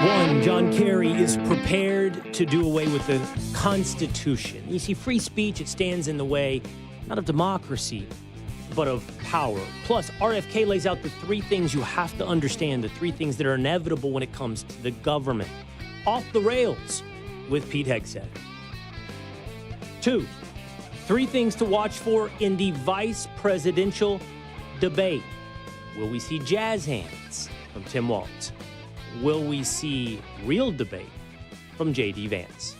One, John Kerry is prepared to do away with the Constitution. You see, free speech, it stands in the way, not of democracy, but of power. Plus, RFK lays out the three things you have to understand, the three things that are inevitable when it comes to the government. Off the rails with Pete Hegseth. 2, three things to watch for in the vice presidential debate. Will we see jazz hands from Tim Walz? Will we see real debate from J.D. Vance?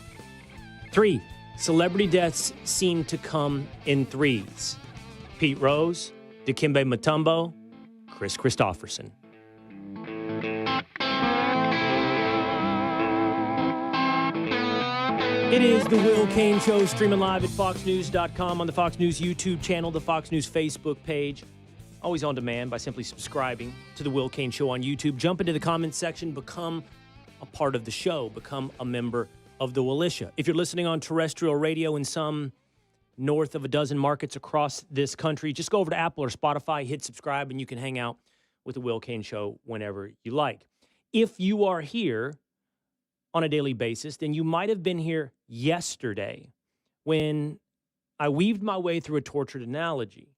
3, celebrity deaths seem to come in threes. Pete Rose, Dikembe Mutombo, Chris Christopherson. It is the Will Cain Show, streaming live at foxnews.com, on the Fox News YouTube channel, the Fox News Facebook page. Always on demand by simply subscribing to the Will Cain Show on YouTube. Jump into the comments section, become a part of the show, become a member of the Willisha. If you're listening on terrestrial radio in some north of a dozen markets across this country, just go over to Apple or Spotify, hit subscribe, and you can hang out with the Will Cain Show whenever you like. If you are here on a daily basis, then you might have been here yesterday when I weaved my way through a tortured analogy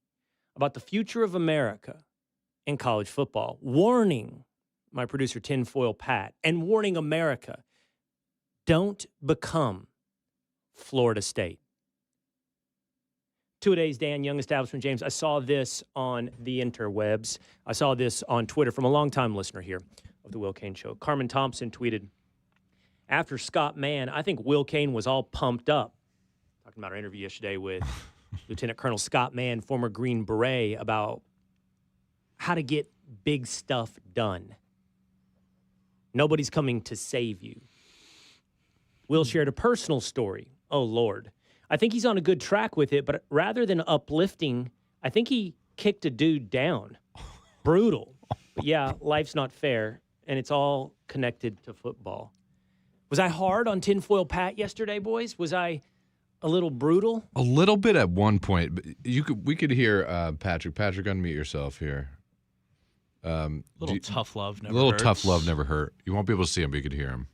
about the future of America in college football, warning my producer Tinfoil Pat and warning America, don't become Florida State. Two-a-days, Dan, Young Establishment James. I saw this on the interwebs. I saw this on Twitter from a longtime listener here of the Will Cain Show. Carmen Thompson tweeted, after Scott Mann, I think Will Cain was all pumped up. Talking about our interview yesterday with Lieutenant Colonel Scott Mann, former Green Beret, about how to get big stuff done. Nobody's coming to save you. Will shared a personal story. Oh, Lord. I think he's on a good track with it, but rather than uplifting, I think he kicked a dude down. Brutal. But yeah, life's not fair, and it's all connected to football. Was I hard on Tinfoil Pat yesterday, boys? Was I a little brutal? A little bit at one point. But we could hear Patrick. Patrick, unmute yourself here. Tough love never little hurts. tough love never hurt. You won't be able to see him, but you could hear him.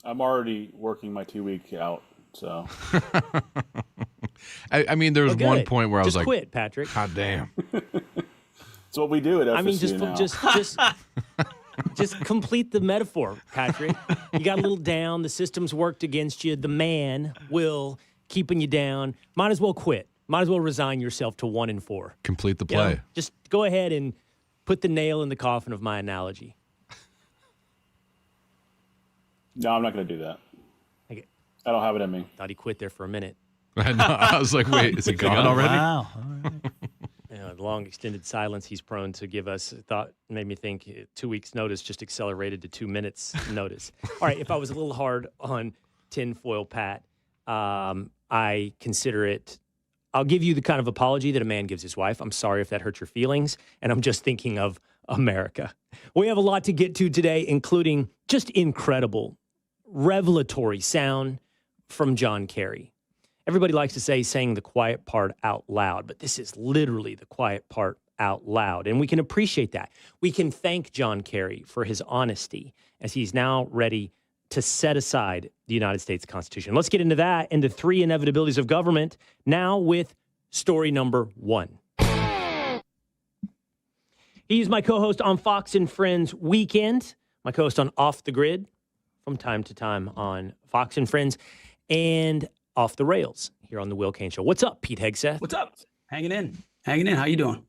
I'm already working my 2-week out, so. I mean, there was one point where I was just like, quit, Patrick. God damn. It's what we do at FSU I mean, now. just complete the metaphor, Patrick. You got a little down. The system's worked against you. The man will keeping you down. Might as well quit. Might as well resign yourself to 1-4. Complete the play. You know, just go ahead and put the nail in the coffin of my analogy. No, I'm not going to do that. Okay. I don't have it in me. Thought he quit there for a minute. I was like, wait, is he gone already? Wow. All right. The long extended silence he's prone to give us made me think 2 weeks notice just accelerated to 2 minutes notice. All right, if I was a little hard on Tinfoil Pat, I consider it, I'll give you the kind of apology that a man gives his wife. I'm sorry if that hurt your feelings, and I'm just thinking of America. We have a lot to get to today, including just incredible, revelatory sound from John Kerry. Everybody likes to say saying the quiet part out loud, but this is literally the quiet part out loud, and we can appreciate that. We can thank John Kerry for his honesty as he's now ready to set aside the United States Constitution. Let's get into that and the three inevitabilities of government now with story number 1. He's my co-host on Fox and Friends Weekend, my co-host on Off the Grid from time to time on Fox and Friends, and Off the Rails here on the Will Cain Show. What's up, Pete Hegseth? What's up? Hanging in. How you doing?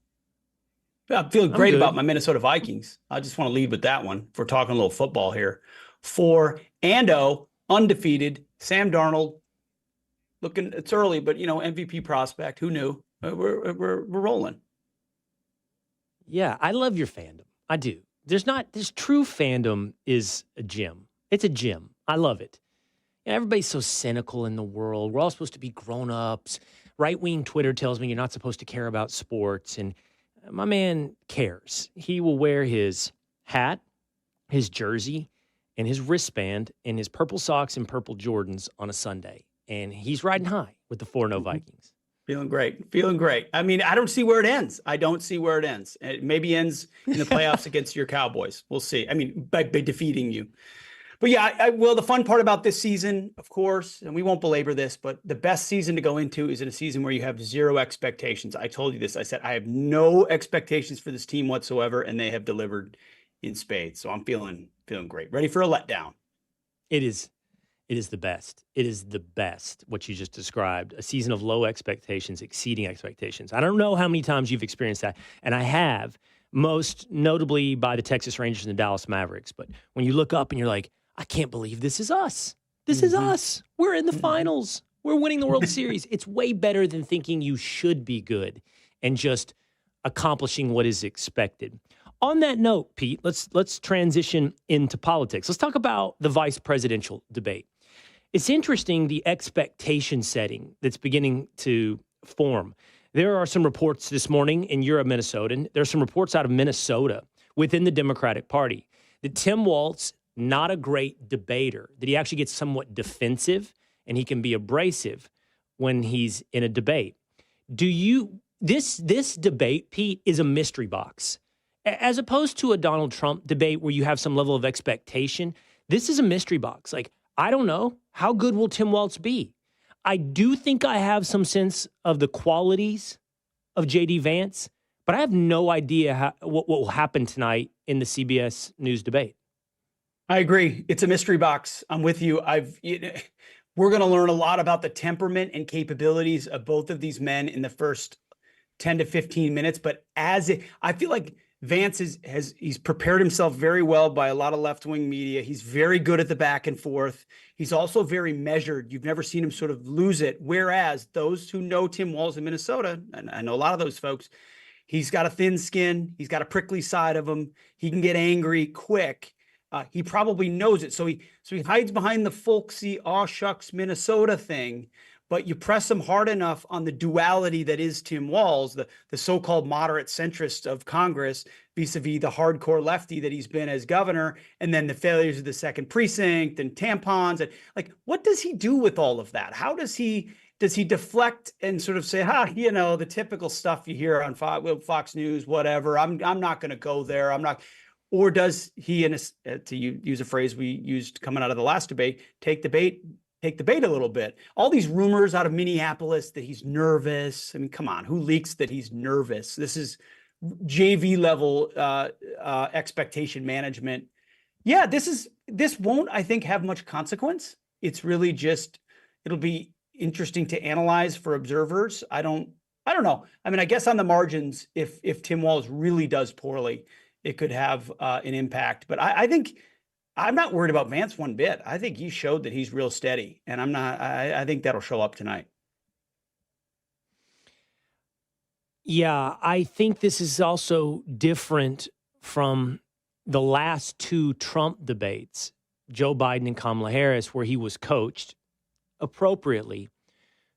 I'm feeling great about my Minnesota Vikings. I just want to lead with that one. If we're talking a little football here. 4-0, undefeated. Sam Darnold, it's early, but MVP prospect. Who knew? We're rolling. Yeah, I love your fandom. I do. This true fandom is a gym. It's a gym. I love it. Everybody's so cynical in the world. We're all supposed to be grown-ups. Right-wing Twitter tells me you're not supposed to care about sports. And my man cares. He will wear his hat, his jersey, and his wristband, and his purple socks and purple Jordans on a Sunday. And he's riding high with the 4-0 Vikings. Feeling great. I mean, I don't see where it ends. It maybe ends in the playoffs against your Cowboys. We'll see. I mean, by defeating you. But yeah, the fun part about this season, of course, and we won't belabor this, but the best season to go into is in a season where you have zero expectations. I told you this. I said, I have no expectations for this team whatsoever, and they have delivered in spades. So I'm feeling great. Ready for a letdown. It is the best. It is the best, what you just described. A season of low expectations, exceeding expectations. I don't know how many times you've experienced that, and I have, most notably by the Texas Rangers and the Dallas Mavericks. But when you look up and you're like, I can't believe this is us. This is us. We're in the finals. We're winning the World Series. It's way better than thinking you should be good and just accomplishing what is expected. On that note, Pete, let's transition into politics. Let's talk about the vice presidential debate. It's interesting, the expectation setting that's beginning to form. There are some reports this morning, and you're a Minnesotan, there's some reports out of Minnesota within the Democratic Party that Tim Walz, not a great debater, that he actually gets somewhat defensive and he can be abrasive when he's in a debate. This debate, Pete, is a mystery box. As opposed to a Donald Trump debate where you have some level of expectation, this is a mystery box. Like, I don't know, how good will Tim Walz be? I do think I have some sense of the qualities of J.D. Vance, but I have no idea what will happen tonight in the CBS News debate. I agree. It's a mystery box. I'm with you. We're going to learn a lot about the temperament and capabilities of both of these men in the first 10 to 15 minutes. But I feel like Vance he's prepared himself very well by a lot of left-wing media. He's very good at the back and forth. He's also very measured. You've never seen him sort of lose it. Whereas those who know Tim Walz in Minnesota, and I know a lot of those folks, he's got a thin skin. He's got a prickly side of him. He can get angry quick. He probably knows it. So he hides behind the folksy, aw shucks, Minnesota thing. But you press him hard enough on the duality that is Tim Walz, the so-called moderate centrist of Congress, vis-a-vis the hardcore lefty that he's been as governor, and then the failures of the second precinct and tampons. And like, what does he do with all of that? How does he deflect and sort of say, the typical stuff you hear on Fox News, whatever, I'm not going to go there. I'm not. Or does he, to use a phrase we used coming out of the last debate, take the bait a little bit? All these rumors out of Minneapolis that he's nervous. I mean, come on, who leaks that he's nervous? This is JV level expectation management. Yeah, this won't, I think, have much consequence. It's really just, it'll be interesting to analyze for observers. I don't know. I mean, I guess on the margins, if Tim Walz really does poorly, it could have an impact. But I think I'm not worried about Vance one bit. I think he showed that he's real steady, and I think that'll show up tonight. Yeah, I think this is also different from the last two Trump debates, Joe Biden and Kamala Harris, where he was coached appropriately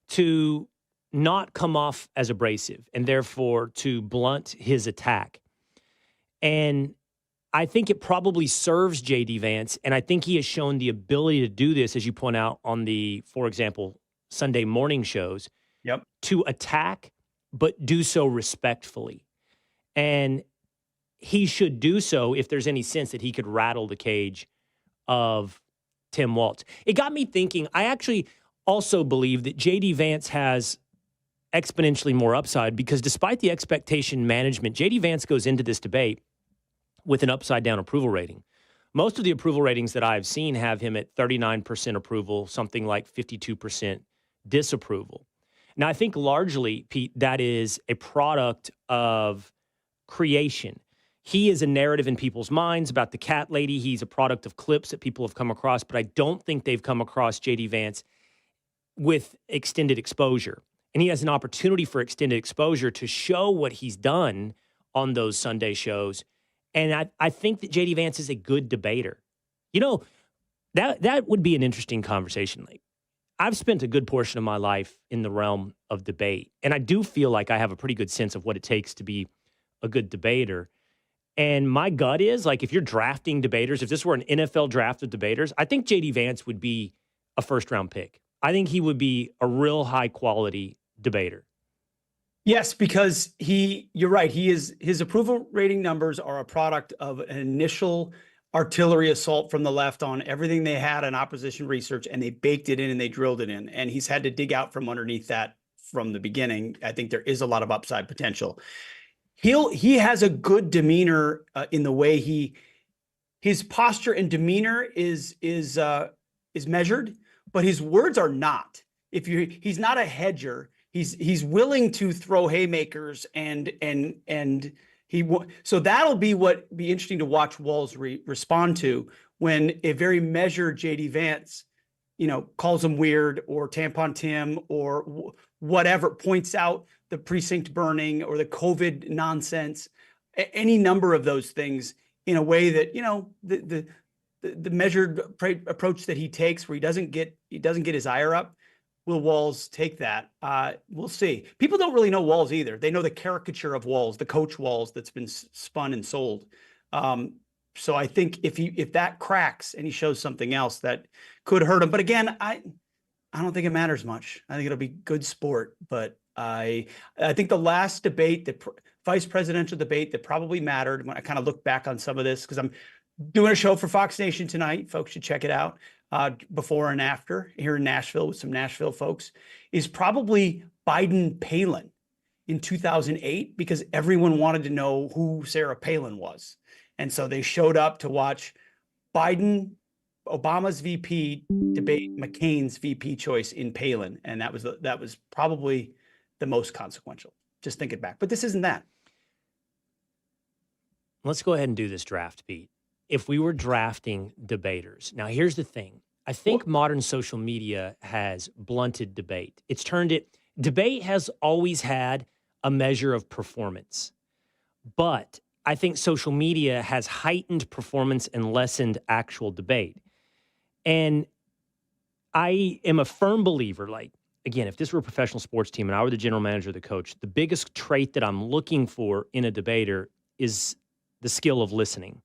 to not come off as abrasive and therefore to blunt his attack. And I think it probably serves J.D. Vance, and I think he has shown the ability to do this, as you point out, on the, for example, Sunday morning shows, to attack, but do so respectfully. And he should do so if there's any sense that he could rattle the cage of Tim Walz. It got me thinking, I actually also believe that J.D. Vance has exponentially more upside because despite the expectation management, J.D. Vance goes into this debate with an upside-down approval rating. Most of the approval ratings that I've seen have him at 39% approval, something like 52% disapproval. Now, I think largely, Pete, that is a product of creation. He is a narrative in people's minds about the cat lady. He's a product of clips that people have come across, but I don't think they've come across J.D. Vance with extended exposure. And he has an opportunity for extended exposure to show what he's done on those Sunday shows. And I think that J.D. Vance is a good debater. You know, that would be an interesting conversation. Like, I've spent a good portion of my life in the realm of debate, and I do feel like I have a pretty good sense of what it takes to be a good debater. And my gut is, like, if you're drafting debaters, if this were an NFL draft of debaters, I think J.D. Vance would be a first-round pick. I think he would be a real high-quality debater. Yes, because you're right. His approval rating numbers are a product of an initial artillery assault from the left on everything they had in opposition research, and they baked it in and they drilled it in. And he's had to dig out from underneath that from the beginning. I think there is a lot of upside potential. He has a good demeanor in the way his posture and demeanor is measured, but his words are not. He's not a hedger. He's willing to throw haymakers so that'll be interesting to watch Walz respond to when a very measured J.D. Vance, calls him weird or tampon Tim or whatever, points out the precinct burning or the COVID nonsense, any number of those things in a way that, the measured approach that he takes where he doesn't get his ire up. Will Walz take that? We'll see. People don't really know Walz either. They know the caricature of Walz, the coach Walz that's been spun and sold. So I think if that cracks and he shows something else, that could hurt him. But again, I don't think it matters much. I think it'll be good sport. But I think the last debate, the vice presidential debate that probably mattered, when I kind of look back on some of this, because I'm doing a show for Fox Nation tonight. Folks should check it out. Before and after here in Nashville with some Nashville folks, is probably Biden Palin in 2008, because everyone wanted to know who Sarah Palin was. And so they showed up to watch Obama's VP debate McCain's VP choice in Palin. And that was probably the most consequential. Just think it back. But this isn't that. Let's go ahead and do this draft, Pete. If we were drafting debaters. Now, here's the thing. I think modern social media has blunted debate. Debate has always had a measure of performance. But I think social media has heightened performance and lessened actual debate. And I am a firm believer, again, if this were a professional sports team and I were the general manager or the coach, the biggest trait that I'm looking for in a debater is the skill of listening.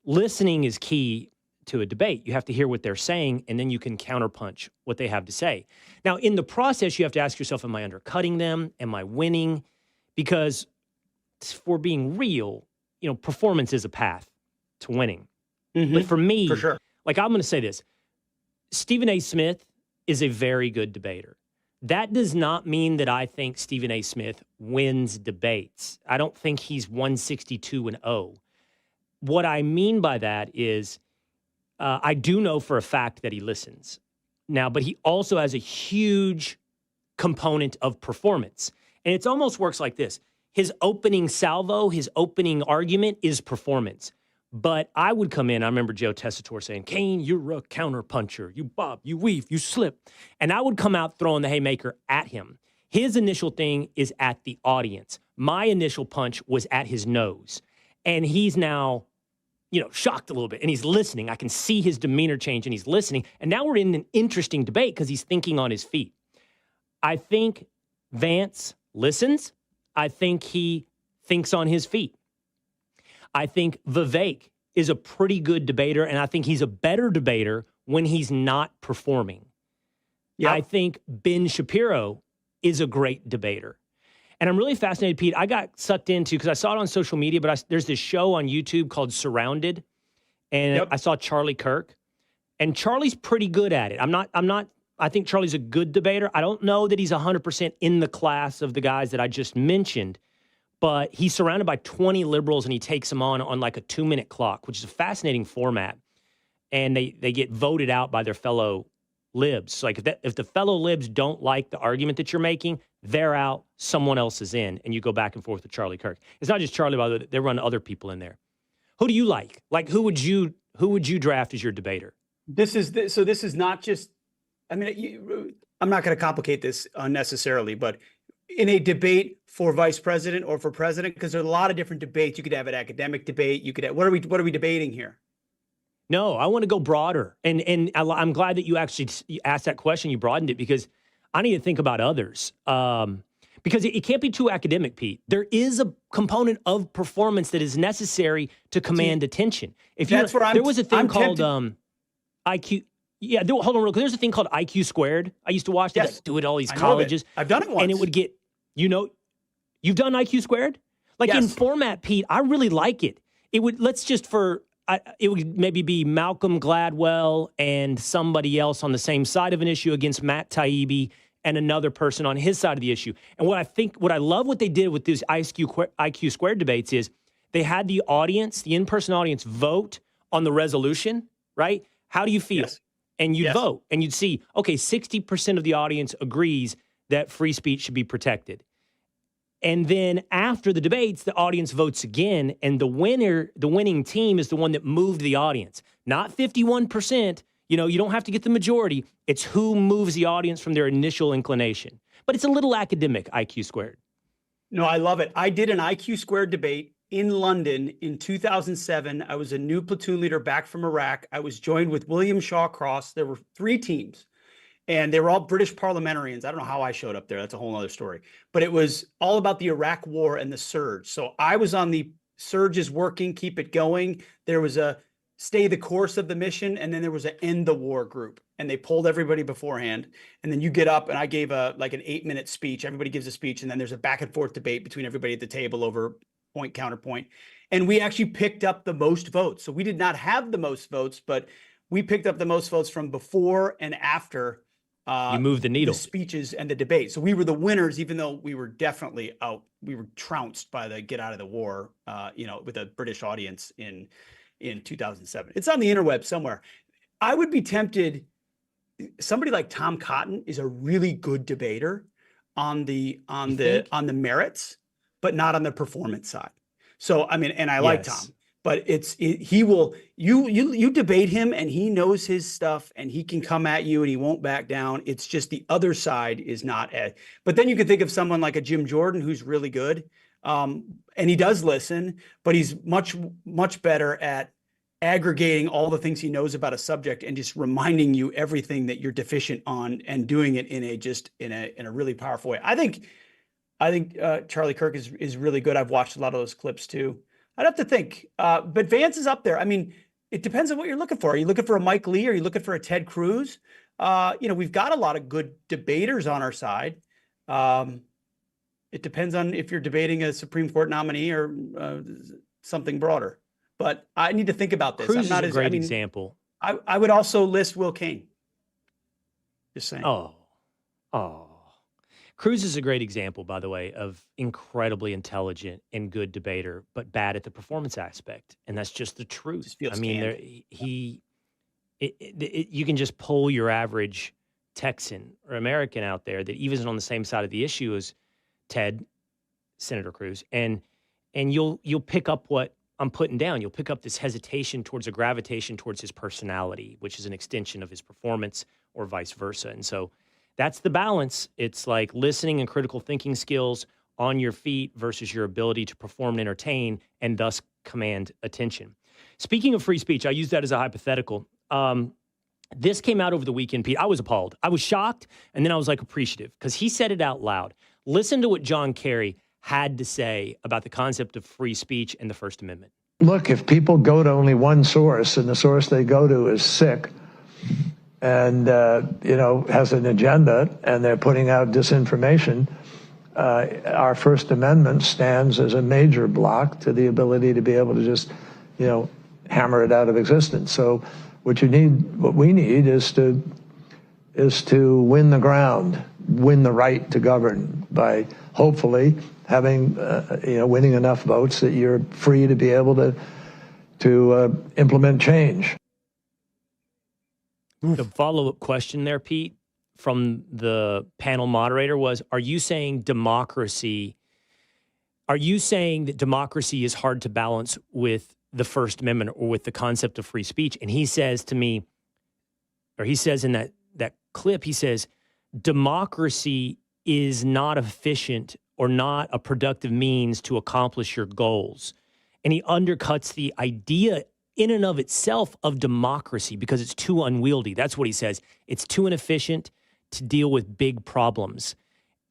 Listening is key to a debate. You have to hear what they're saying, and then you can counterpunch what they have to say. Now, in the process, you have to ask yourself, am I undercutting them? Am I winning? Because for being real, performance is a path to winning. Mm-hmm. But for me, for sure. I'm going to say this. Stephen A. Smith is a very good debater. That does not mean that I think Stephen A. Smith wins debates. I don't think he's 162-0. What I mean by that is I do know for a fact that he listens now, but he also has a huge component of performance. And it almost works like this. His opening salvo, his opening argument is performance. But I would come in, I remember Joe Tessitore saying, Cain, you're a counterpuncher. You bob, you weave, you slip. And I would come out throwing the haymaker at him. His initial thing is at the audience. My initial punch was at his nose. And he's now shocked a little bit, and he's listening. I can see his demeanor change, and he's listening. And now we're in an interesting debate because he's thinking on his feet. I think Vance listens. I think he thinks on his feet. I think Vivek is a pretty good debater, and I think he's a better debater when he's not performing. Yep. I think Ben Shapiro is a great debater. And I'm really fascinated, Pete. I got sucked into, because I saw it on social media, but there's this show on YouTube called Surrounded, and I saw Charlie Kirk, and Charlie's pretty good at it. I think Charlie's a good debater. I don't know that he's 100% in the class of the guys that I just mentioned, but he's surrounded by 20 liberals, and he takes them on like a 2-minute clock, which is a fascinating format. And they get voted out by their fellow libs. So if the fellow libs don't like the argument that you're making, they're out, someone else is in, and you go back and forth with Charlie Kirk. It's not just Charlie, by the way, they run other people in there. Who do you like? Who would you draft as your debater? This is not just, I'm not going to complicate this unnecessarily, but in a debate for vice president or for president, because there's a lot of different debates. You could have an academic debate. You could have, what are we debating here? No, I want to go broader. And I'm glad that you actually asked that question. You broadened it, because I need to think about others. Because it can't be too academic, Pete. There is a component of performance that is necessary to command attention. There was a thing called IQ. Yeah, hold on real quick. There's a thing called IQ squared. I used to watch that. Do it at all these colleges. I've done it once. And it would get, you've done IQ squared? In format, Pete, I really like it. It would, let's just for it would maybe be Malcolm Gladwell and somebody else on the same side of an issue against Matt Taibbi and another person on his side of the issue. And what I love what they did with these IQ squared debates is they had the audience, the in-person audience, vote on the resolution, right? How do you feel? Yes. And you'd vote, and you'd see, okay, 60% of the audience agrees that free speech should be protected. And then after the debates, the audience votes again, and the winning team is the one that moved the audience. Not 51%. You know, you don't have to get the majority. It's who moves the audience from their initial inclination. But it's a little academic, IQ squared. No, I love it. I did an IQ squared debate in London in 2007. I was a new platoon leader back from Iraq. I was joined with William Shawcross. There were 3 teams, and they were all British parliamentarians. I don't know how I showed up there. That's a whole other story. But it was all about the Iraq war and the surge. So I was on the surge is working, keep it going. There was a stay the course of the mission, and then there was an end the war group, and they polled everybody beforehand. And then you get up, and I gave an 8-minute speech. Everybody gives a speech, and then there's a back and forth debate between everybody at the table over point, counterpoint. And we actually picked up the most votes. So we did not have the most votes, but we picked up the most votes from before and after you moved the needle. The speeches and the debate. So we were the winners, even though we were definitely out. We were trounced by the get out of the war, with a British audience in 2007. It's on the interweb somewhere. I would be tempted. Somebody like Tom Cotton is a really good debater on the merits, but not on the performance side. So, I mean, and I like Tom, but you debate him and he knows his stuff and he can come at you and he won't back down. It's just the other side is not but then you could think of someone like a Jim Jordan, who's really good. And he does listen, but he's much, much better at aggregating all the things he knows about a subject and just reminding you everything that you're deficient on and doing it in a really powerful way. I think Charlie Kirk is really good. I've watched a lot of those clips too. I'd have to think, but Vance is up there. I mean, it depends on what you're looking for. Are you looking for a Mike Lee? Are you looking for a Ted Cruz? We've got a lot of good debaters on our side. It depends on if you're debating a Supreme Court nominee or something broader. But I need to think about this. Cruz is a great example. I would also list Will Cain. Just saying. Oh. Cruz is a great example, by the way, of incredibly intelligent and good debater, but bad at the performance aspect. And that's just the truth. I mean, you can just poll your average Texan or American out there that even isn't on the same side of the issue as Senator Cruz, and you'll pick up what I'm putting down. You'll pick up this hesitation towards a gravitation towards his personality, which is an extension of his performance, or vice versa. And so that's the balance. It's like listening and critical thinking skills on your feet versus your ability to perform and entertain and thus command attention. Speaking of free speech, I use that as a hypothetical. This came out over the weekend, Pete. I was appalled. I was shocked, and then I was appreciative because he said it out loud. Listen to what John Kerry had to say about the concept of free speech and the First Amendment. Look, if people go to only one source and the source they go to is sick and, has an agenda and they're putting out disinformation, our First Amendment stands as a major block to the ability to be able to just, hammer it out of existence. So what we need is to win the ground, win the right to govern by hopefully having, winning enough votes that you're free to be able to implement change. The follow-up question there, Pete, from the panel moderator was, are you saying that democracy is hard to balance with the First Amendment or with the concept of free speech? And he says to me, or he says in that clip, he says, democracy is not efficient or not a productive means to accomplish your goals. And he undercuts the idea in and of itself of democracy because it's too unwieldy. That's what he says. It's too inefficient to deal with big problems.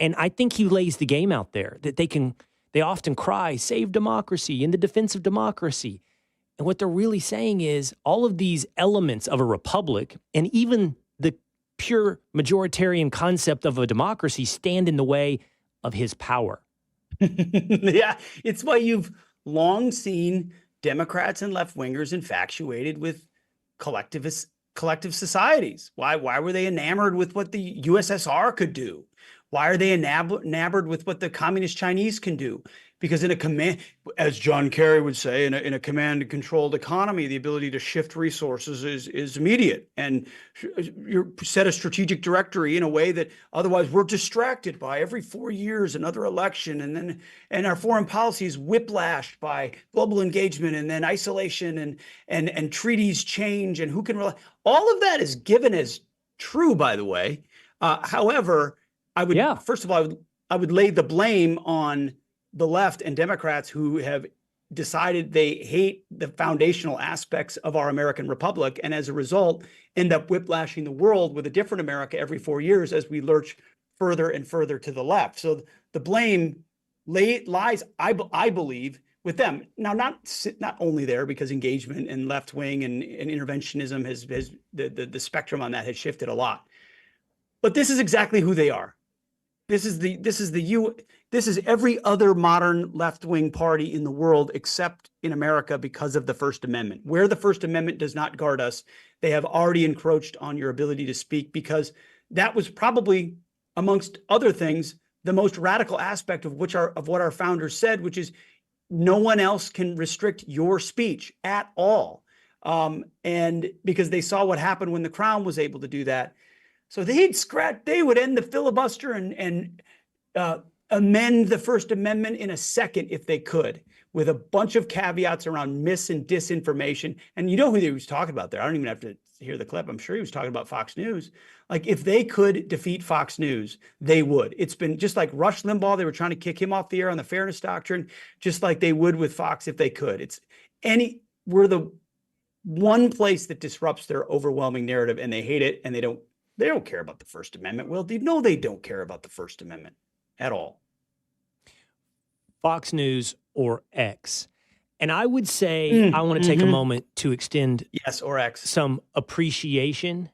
And I think he lays the game out there that they often cry, save democracy, in the defense of democracy. And what they're really saying is all of these elements of a republic and even the pure majoritarian concept of a democracy stand in the way of his power. Yeah, it's why you've long seen Democrats and left-wingers infatuated with collective societies? Why were they enamored with what the USSR could do? Why are they enamored with what the communist Chinese can do? Because in a command, as John Kerry would say, in a command and controlled economy, the ability to shift resources is immediate, and you set a strategic directory in a way that otherwise we're distracted by every 4 years another election, and our foreign policy is whiplashed by global engagement and then isolation and treaties change and who can rely. All of that is given as true, by the way. However, I would first of all I would lay the blame on the left and Democrats who have decided they hate the foundational aspects of our American republic, and as a result end up whiplashing the world with a different America every 4 years as we lurch further and further to the left. So the blame lies, I believe, with them. Now, not only there, because engagement and left wing and interventionism has the spectrum on that has shifted a lot, but this is exactly who they are. This is every other modern left-wing party in the world except in America because of the First Amendment. Where the First Amendment does not guard us, they have already encroached on your ability to speak, because that was probably, amongst other things, the most radical aspect of what our founders said, which is no one else can restrict your speech at all. And because they saw what happened when the Crown was able to do that. So they would end the filibuster and amend the First Amendment in a second if they could, with a bunch of caveats around mis and disinformation. And you know who he was talking about there. I don't even have to hear the clip. I'm sure he was talking about Fox News. Like, if they could defeat Fox News, they would. It's been just like Rush Limbaugh. They were trying to kick him off the air on the fairness doctrine, just like they would with Fox if they could. We're the one place that disrupts their overwhelming narrative, and they hate it, and they don't care about the First Amendment. Well, no, they don't care about the First Amendment at all. Fox News or X. And I would say I want to take a moment to extend or X some appreciation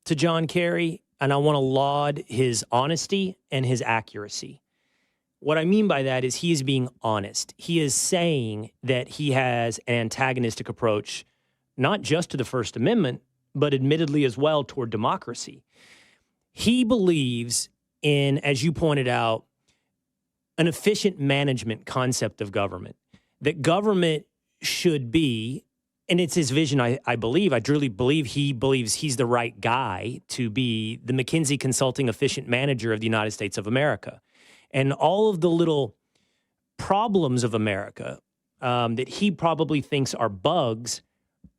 to John Kerry, and I want to laud his honesty and his accuracy. What I mean by that is he is being honest. He is saying that he has an antagonistic approach, not just to the First Amendment, but admittedly as well toward democracy. He believes in, as you pointed out, an efficient management concept of government, that government should be, and it's his vision, I believe, I truly believe he believes he's the right guy to be the McKinsey Consulting efficient manager of the United States of America. And all of the little problems of America that he probably thinks are bugs,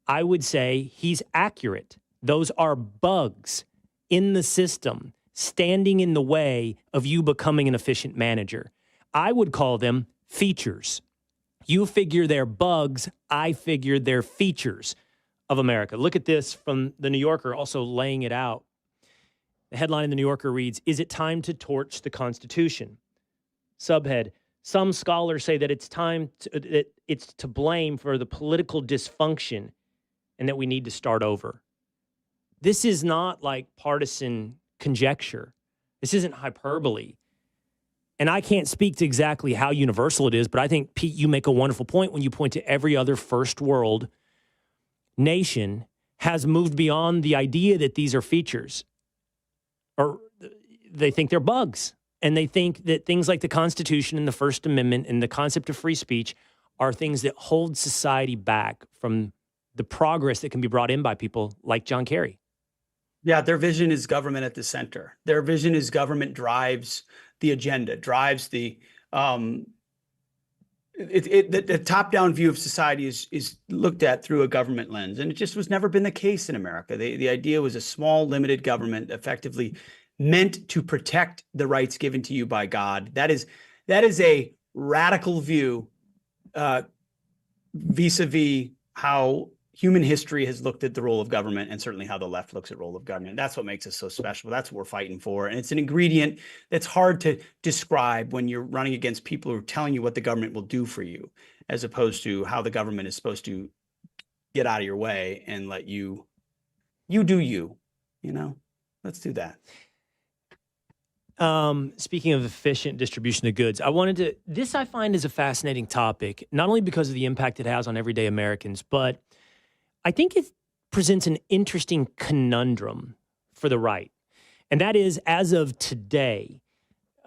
I would say he's accurate. Those are bugs in the system standing in the way of you becoming an efficient manager. I would call them features. You figure they're bugs, I figure they're features of America. Look at this from the New Yorker, also laying it out. The headline in the New Yorker reads, "Is it time to torch the Constitution?" Subhead, "Some scholars say that it's to blame for the political dysfunction and that we need to start over." This is not like partisan conjecture. This isn't hyperbole. And I can't speak to exactly how universal it is, but I think, Pete, you make a wonderful point when you point to every other first world nation has moved beyond the idea that these are features, or they think they're bugs. And they think that things like the Constitution and the First Amendment and the concept of free speech are things that hold society back from the progress that can be brought in by people like John Kerry. Yeah, their vision is government at the center. Their vision is government drives the agenda, drives the top-down view of society is looked at through a government lens. And it just was never been the case in America. The idea was a small, limited government effectively meant to protect the rights given to you by God. That is a radical view vis-a-vis how human history has looked at the role of government, and certainly how the left looks at role of government. That's what makes us so special. That's what we're fighting for. And it's an ingredient that's hard to describe when you're running against people who are telling you what the government will do for you, as opposed to how the government is supposed to get out of your way and let you do you, let's do that. Speaking of efficient distribution of goods, this I find is a fascinating topic, not only because of the impact it has on everyday Americans, but I think it presents an interesting conundrum for the right. And that is, as of today,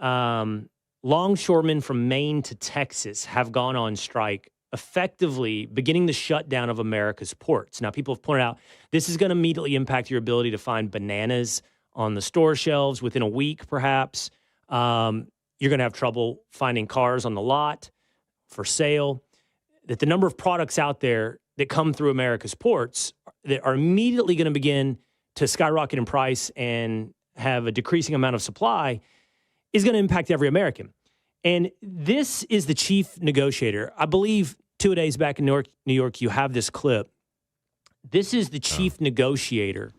longshoremen from Maine to Texas have gone on strike, effectively beginning the shutdown of America's ports. Now, people have pointed out this is going to immediately impact your ability to find bananas on the store shelves within a week, perhaps. You're going to have trouble finding cars on the lot for sale. That the number of products out there that come through America's ports that are immediately going to begin to skyrocket in price and have a decreasing amount of supply is going to impact every American. And this is the chief negotiator. I believe 2 days back in New York, you have this clip. This is the chief negotiator.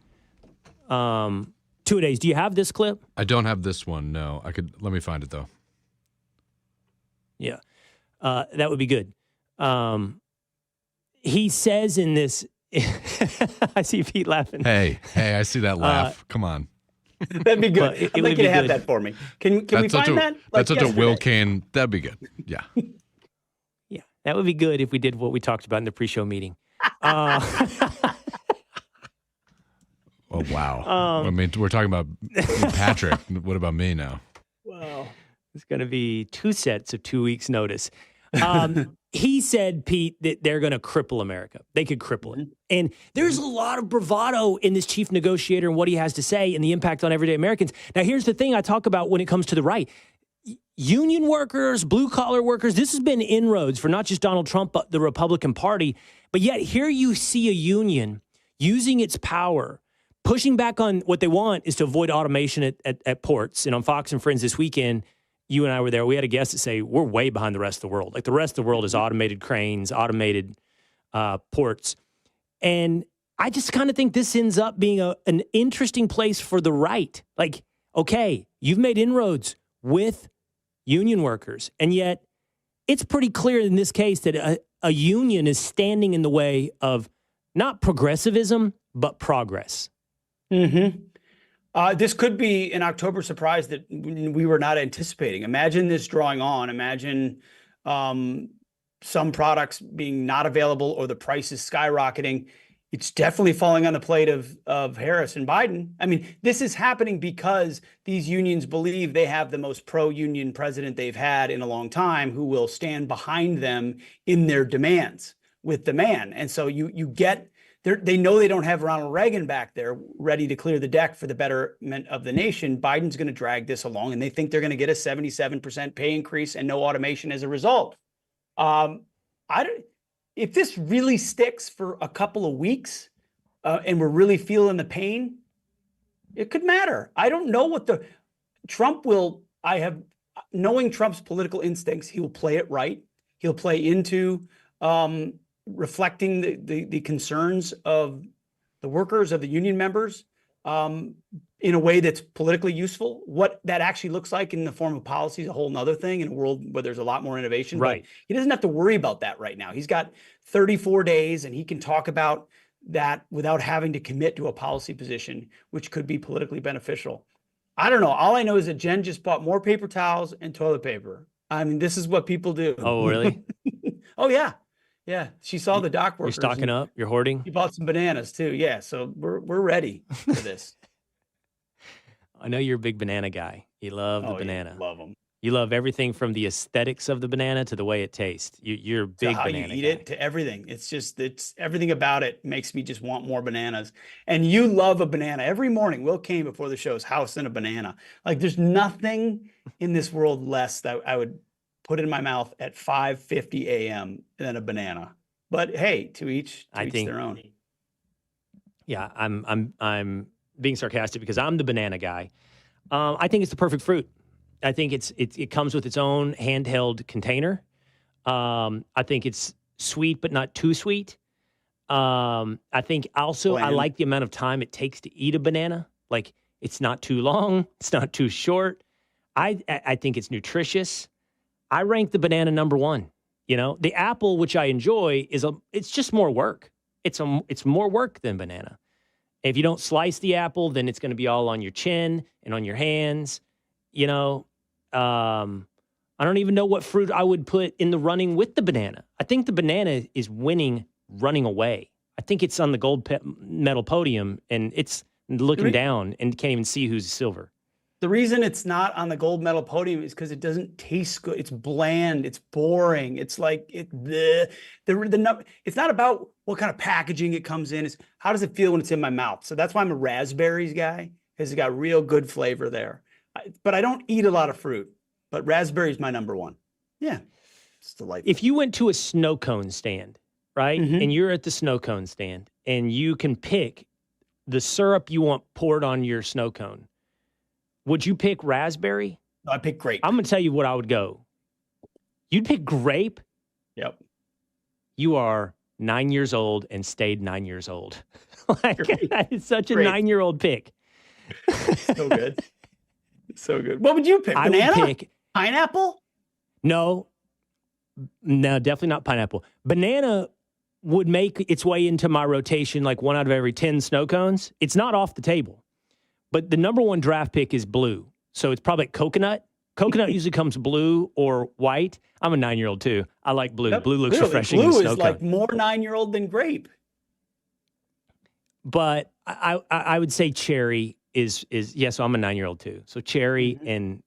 2 days. Do you have this clip? I don't have this one. No, let me find it though. Yeah. That would be good. He says in this, I see Pete laughing. Hey, I see that laugh. Come on. That'd be good. Well, I'd like you to have that for me. Can we find that? That's such a Will Cain. That'd be good. Yeah. Yeah, that would be good if we did what we talked about in the pre-show meeting. Oh, wow. I mean, we're talking about Patrick. What about me now? Well, it's going to be 2 sets of 2 weeks' notice. He said, Pete, that they're going to cripple America. They could cripple it. And there's a lot of bravado in this chief negotiator and what he has to say and the impact on everyday Americans. Now, here's the thing I talk about when it comes to the right. Union workers, blue-collar workers, this has been inroads for not just Donald Trump, but the Republican Party. But yet here you see a union using its power, pushing back on what they want is to avoid automation at ports. And on Fox and Friends this weekend, you and I were there. We had a guest that say we're way behind the rest of the world. Like the rest of the world is automated cranes, automated ports. And I just kind of think this ends up being an interesting place for the right. Like, okay, you've made inroads with union workers. And yet it's pretty clear in this case that a union is standing in the way of not progressivism, but progress. Mm-hmm. This could be an October surprise that we were not anticipating. Imagine this drawing on. Imagine some products being not available or the prices skyrocketing. It's definitely falling on the plate of Harris and Biden. I mean, this is happening because these unions believe they have the most pro-union president they've had in a long time who will stand behind them in their demands with demand. And so you get... They know they don't have Ronald Reagan back there ready to clear the deck for the betterment of the nation. Biden's going to drag this along, and they think they're going to get a 77% pay increase and no automation as a result. If this really sticks for a couple of weeks and we're really feeling the pain, it could matter. I don't know what knowing Trump's political instincts, he will play it right. He'll play into reflecting the concerns of the workers, of the union members, in a way that's politically useful. What that actually looks like in the form of policy is a whole nother thing in a world where there's a lot more innovation. Right. But he doesn't have to worry about that right now. He's got 34 days and he can talk about that without having to commit to a policy position, which could be politically beneficial. I don't know. All I know is that Jen just bought more paper towels and toilet paper. I mean, this is what people do. Oh, really? Oh, yeah. Yeah, she saw the dock workers. You're stocking up. You're hoarding. You bought some bananas too. Yeah, so we're ready for this. I know you're a big banana guy. You love the banana. Yeah, love them. You love everything from the aesthetics of the banana to the way it tastes. You're a big to how banana you eat guy. it, to everything. It's everything about it makes me just want more bananas. And you love a banana. Every morning, Will Cain before the show is housing a banana. Like there's nothing in this world less that I would put in my mouth at 5:50 a.m. than a banana. But hey, to each their own. Yeah, I'm being sarcastic because I'm the banana guy. I think it's the perfect fruit. I think it comes with its own handheld container. I think it's sweet but not too sweet. I think also I like the amount of time it takes to eat a banana. Like it's not too long, it's not too short. I think it's nutritious. I rank the banana number one. You know, the apple, which I enjoy, it's just more work. It's more work than banana. If you don't slice the apple, then it's going to be all on your chin and on your hands. you know, I don't even know what fruit I would put in the running with the banana. I think the banana is winning running away. I think it's on the gold medal podium, and it's looking down and can't even see who's silver. The reason it's not on the gold medal podium is because it doesn't taste good. It's bland. It's boring. It's like it's not about what kind of packaging it comes in. It's how does it feel when it's in my mouth. So that's why I'm a raspberries guy, because it's got real good flavor there. But I don't eat a lot of fruit. But raspberry is my number one. Yeah, it's delightful. If you went to a snow cone stand, right, and you're at the snow cone stand, and you can pick the syrup you want poured on your snow cone, would you pick raspberry? No, I pick grape. I'm going to tell you what I would go. You'd pick grape? Yep. You are 9 years old and stayed 9 years old. Like, that is such a 9-year-old pick. So good. So good. What would you pick? Banana? I would pick pineapple? No, definitely not pineapple. Banana would make its way into my rotation like 1 out of every 10 snow cones. It's not off the table. But the number one draft pick is blue. So it's probably coconut. Coconut usually comes blue or white. I'm a 9-year-old too. I like blue. Yep. Blue looks Clearly, refreshing in blue snow is cone. like more 9-year-old than grape. But I would say cherry is so I'm a 9-year-old too. So cherry and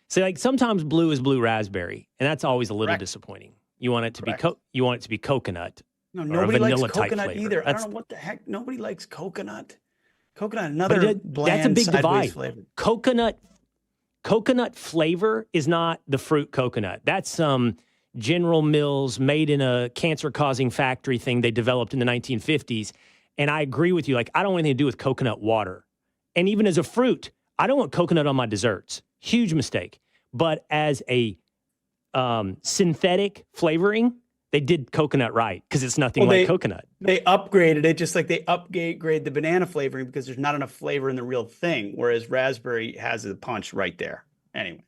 so like sometimes blue is blue raspberry, and that's always a little disappointing. You want it to be coconut. No, or nobody likes coconut coconut either. I don't know what the heck. Nobody likes coconut. Coconut, another bland, that's a big divide. Flavor. Coconut flavor is not the fruit coconut. That's some General Mills made in a cancer-causing factory thing they developed in the 1950s. And I agree with you. Like, I don't want anything to do with coconut water. And even as a fruit, I don't want coconut on my desserts. Huge mistake. But as a synthetic flavoring, they did coconut right because it's nothing like coconut. They upgraded it just like they upgrade the banana flavoring because there's not enough flavor in the real thing, whereas raspberry has a punch right there. Anyway.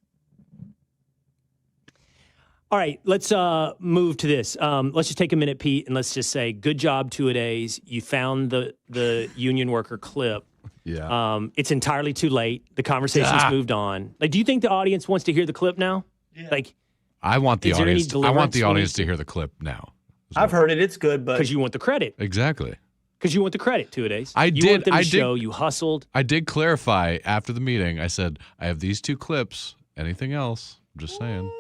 All right, let's move to this. Let's just take a minute, Pete, and let's just say good job, two-a-days. You found the union worker clip. Yeah. It's entirely too late. The conversation's moved on. Like, do you think the audience wants to hear the clip now? Yeah. Like, I want the audience. I want the audience to hear the clip now. I've heard it. It's good, but because you want the credit. Exactly. Because you want the credit, two-a-days. I you did. Want them to I show did. You hustled. I did clarify after the meeting. I said I have these 2 clips. Anything else? I'm just saying.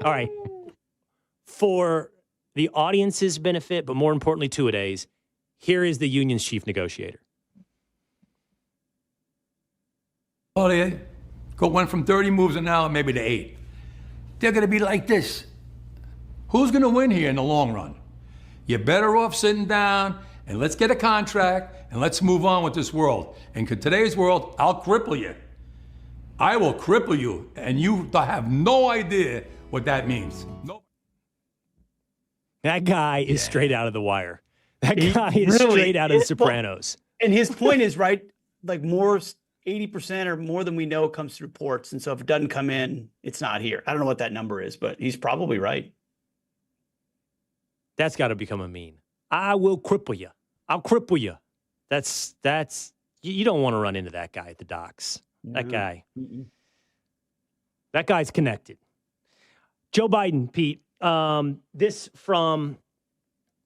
All right. For the audience's benefit, but more importantly, two-a-days, here is the union's chief negotiator. Oh, they went from 30 moves an hour maybe to 8. They're going to be like this. Who's going to win here in the long run? You're better off sitting down and let's get a contract and let's move on with this world. And in today's world, I'll cripple you. I will cripple you, and you have no idea what that means. No. That guy is straight out of The Wire. That guy is straight out of The Sopranos. And his point is right, like more 80% or more than we know comes through ports. And so if it doesn't come in, it's not here. I don't know what that number is, but he's probably right. That's got to become a meme. I will cripple you. I'll cripple you. That's you don't want to run into that guy at the docks. That guy. That guy's connected. Joe Biden, Pete. This from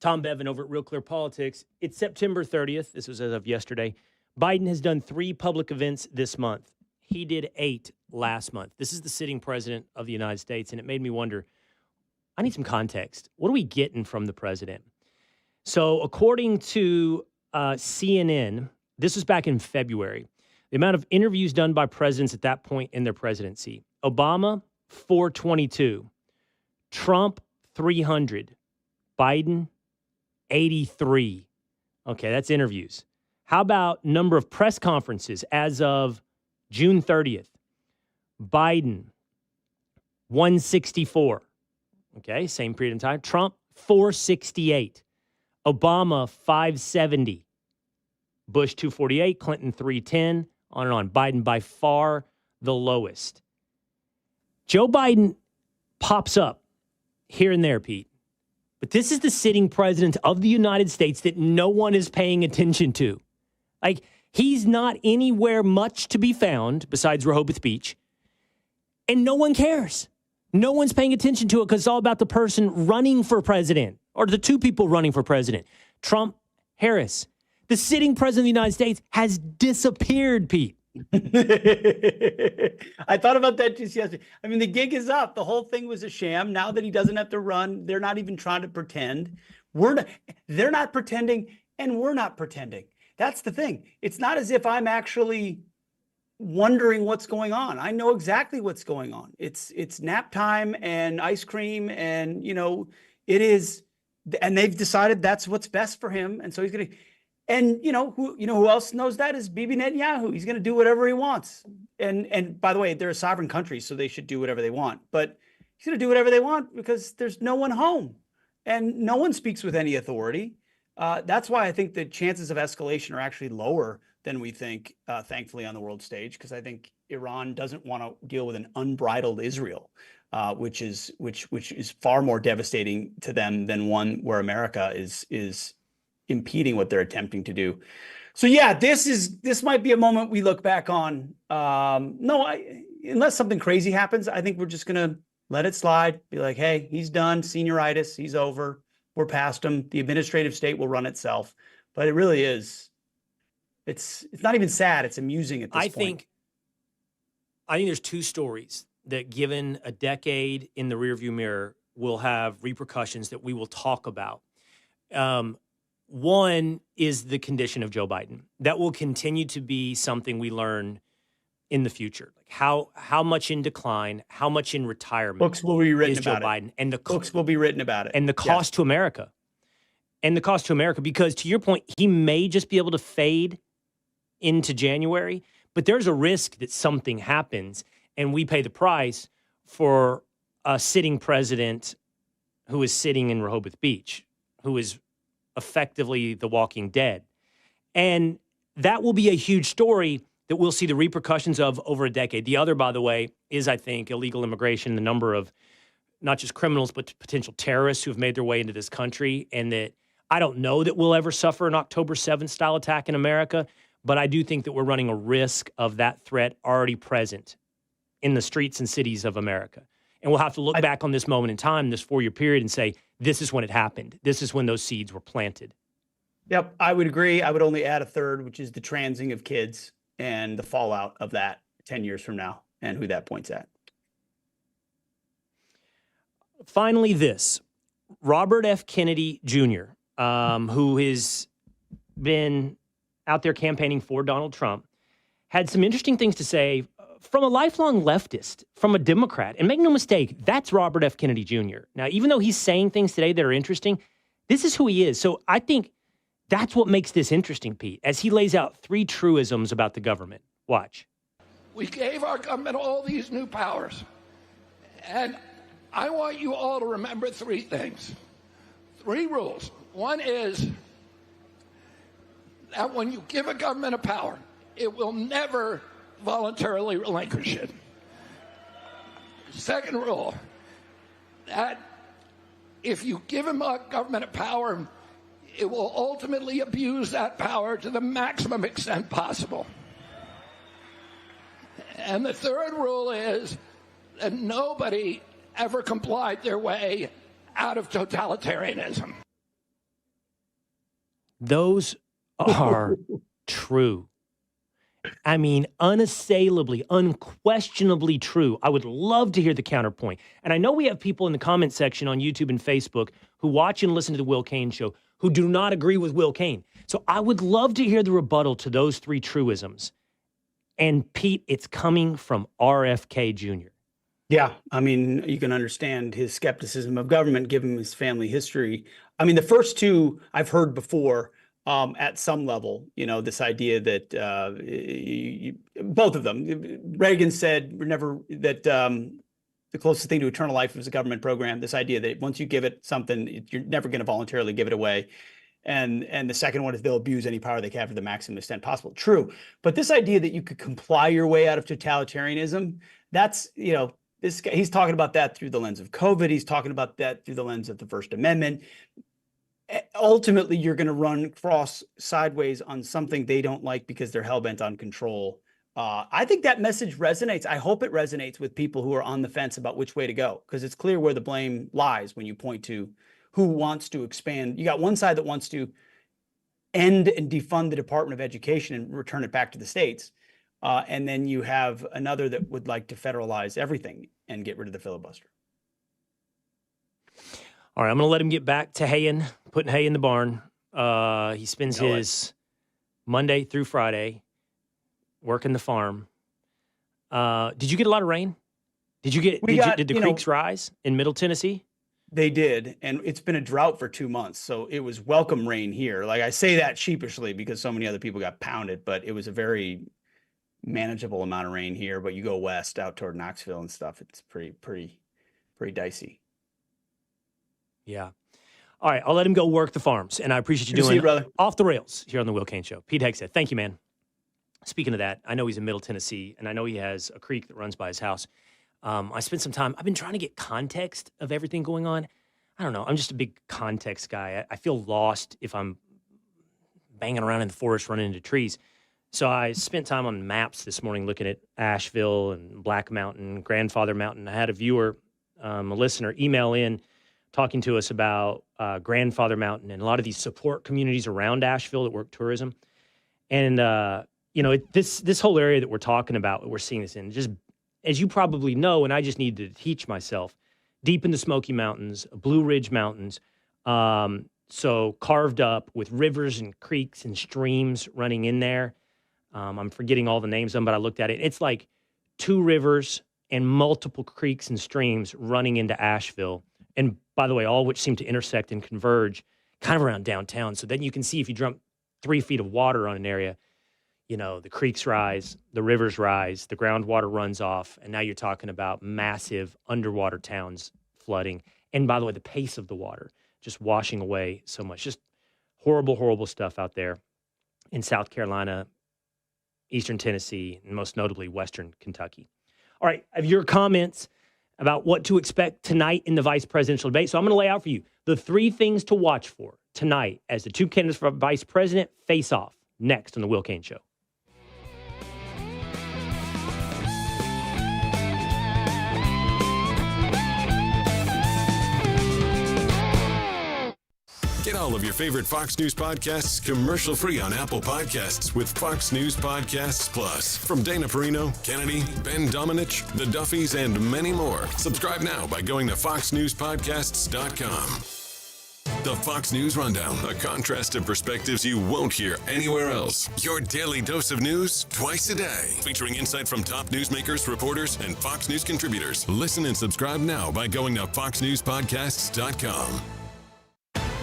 Tom Bevan over at Real Clear Politics. It's September 30th. This was as of yesterday. Biden has done 3 public events this month. He did 8 last month. This is the sitting president of the United States, and it made me wonder, I need some context. What are we getting from the president? So according to CNN, this was back in February, the amount of interviews done by presidents at that point in their presidency. Obama, 422. Trump, 300. Biden, 83. Okay, that's interviews. How about number of press conferences as of June 30th? Biden, 164. Okay, same period in time. Trump, 468. Obama, 570. Bush, 248. Clinton, 310. On and on. Biden, by far the lowest. Joe Biden pops up here and there, Pete. But this is the sitting president of the United States that no one is paying attention to. Like, He's not anywhere much to be found besides Rehoboth Beach. And no one cares. No one's paying attention to it because it's all about the person running for president or the two people running for president. Trump, Harris. The sitting president of the United States has disappeared, Pete. I thought about that just yesterday. I mean, the gig is up. The whole thing was a sham. Now that he doesn't have to run, they're not even trying to pretend. They're not pretending, and we're not pretending. That's the thing. It's not as if I'm actually wondering what's going on. I know exactly what's going on. It's nap time and ice cream, and it is. And they've decided that's what's best for him, and so he's going to. And who else knows that is Bibi Netanyahu. He's going to do whatever he wants. And by the way, they're a sovereign country, so they should do whatever they want. But he's going to do whatever they want because there's no one home, and no one speaks with any authority. That's why I think the chances of escalation are actually lower than we think, thankfully, on the world stage, because I think Iran doesn't want to deal with an unbridled Israel, which is far more devastating to them than one where America is impeding what they're attempting to do. So yeah, this might be a moment we look back on. Unless something crazy happens, I think we're just gonna let it slide. Be like, hey, he's done. Senioritis, he's over. We're past him. The administrative state will run itself. But it really is. It's not even sad. It's amusing at this point. I think there's two stories that, given a decade in the rearview mirror, will have repercussions that we will talk about. One is the condition of Joe Biden. That will continue to be something we learn in the future. Like how much in decline, how much in retirement books will be written is Joe about Biden, it. And the books will be written about it, and the cost to America, because to your point, he may just be able to fade into January, but there's a risk that something happens and we pay the price for a sitting president who is sitting in Rehoboth Beach, who is effectively the Walking Dead. And that will be a huge story that we'll see the repercussions of over a decade. The other, by the way, is, I think, illegal immigration, the number of not just criminals, but potential terrorists who have made their way into this country. And that I don't know that we'll ever suffer an October 7th style attack in America, but I do think that we're running a risk of that threat already present in the streets and cities of America. And we'll have to look back on this moment in time, this 4-year period, and say, this is when it happened. This is when those seeds were planted. Yep, I would agree. I would only add a third, which is the transing of kids and the fallout of that 10 years from now and who that points at. Finally, this. Robert F. Kennedy Jr., who has been out there campaigning for Donald Trump, had some interesting things to say from a lifelong leftist, from a Democrat. And make no mistake, that's Robert F. Kennedy Jr. Now, even though he's saying things today that are interesting, this is who he is. So I think that's what makes this interesting, Pete, as he lays out 3 truisms about the government. Watch. We gave our government all these new powers. And I want you all to remember 3 things. 3 rules. One is that when you give a government a power, it will never voluntarily relinquish it. Second rule, that if you give a government a power, it will ultimately abuse that power to the maximum extent possible. And the third rule is that nobody ever complied their way out of totalitarianism. Those are true. I mean, unassailably, unquestionably true. I would love to hear the counterpoint. And I know we have people in the comment section on YouTube and Facebook who watch and listen to the Will Cain Show who do not agree with Will Cain. So I would love to hear the rebuttal to those 3 truisms. And Pete, it's coming from RFK Jr. Yeah, I mean, you can understand his skepticism of government given his family history. I mean, the first 2 I've heard before at some level, this idea that both of them, Reagan said that the closest thing to eternal life is a government program. This idea that once you give it something, you're never going to voluntarily give it away. And the second one is they'll abuse any power they can to the maximum extent possible. True. But this idea that you could comply your way out of totalitarianism, that's, this guy, he's talking about that through the lens of COVID. He's talking about that through the lens of the First Amendment. ultimately you're going to run cross sideways on something they don't like because they're hell-bent on control. I think that message resonates. I hope it resonates with people who are on the fence about which way to go, because it's clear where the blame lies when you point to who wants to expand. You got one side that wants to end and defund the Department of Education and return it back to the states. And then you have another that would like to federalize everything and get rid of the filibuster. All right, I'm going to let him get back to haying, putting hay in the barn. He spends his Monday through Friday working the farm. Did you get a lot of rain? Did the creeks rise in Middle Tennessee? They did, and it's been a drought for 2 months, so it was welcome rain here. Like, I say that sheepishly because so many other people got pounded, but it was a very manageable amount of rain here. But you go west out toward Knoxville and stuff, it's pretty dicey. Yeah. All right, I'll let him go work the farms, and I appreciate you Good to see doing you, brother. Off the Rails here on the Will Cain Show. Pete Hegseth, thank you, man. Speaking of that, I know he's in Middle Tennessee, and I know he has a creek that runs by his house. I spent some time, I've been trying to get context of everything going on. I don't know, I'm just a big context guy. I feel lost if I'm banging around in the forest running into trees. So I spent time on maps this morning looking at Asheville and Black Mountain, Grandfather Mountain. I had a viewer, a listener, email in talking to us about Grandfather Mountain and a lot of these support communities around Asheville that work tourism. And, this whole area that we're talking about, we're seeing this in, just as you probably know, and I just need to teach myself, deep in the Smoky Mountains, Blue Ridge Mountains, so carved up with rivers and creeks and streams running in there. I'm forgetting all the names of them, but I looked at it. It's like 2 rivers and multiple creeks and streams running into Asheville. And by the way, all which seem to intersect and converge kind of around downtown. So then you can see if you dump 3 feet of water on an area, the creeks rise, the rivers rise, the groundwater runs off, and now you're talking about massive underwater towns flooding. And by the way, the pace of the water just washing away so much. Just horrible, horrible stuff out there in South Carolina, Eastern Tennessee, and most notably Western Kentucky. All right, I have your comments about what to expect tonight in the vice presidential debate. So I'm going to lay out for you the 3 things to watch for tonight as the 2 candidates for vice president face off next on the Will Cain Show. Get all of your favorite Fox News podcasts commercial-free on Apple Podcasts with Fox News Podcasts Plus. From Dana Perino, Kennedy, Ben Domenech, The Duffys, and many more. Subscribe now by going to foxnewspodcasts.com. The Fox News Rundown, a contrast of perspectives you won't hear anywhere else. Your daily dose of news twice a day. Featuring insight from top newsmakers, reporters, and Fox News contributors. Listen and subscribe now by going to foxnewspodcasts.com.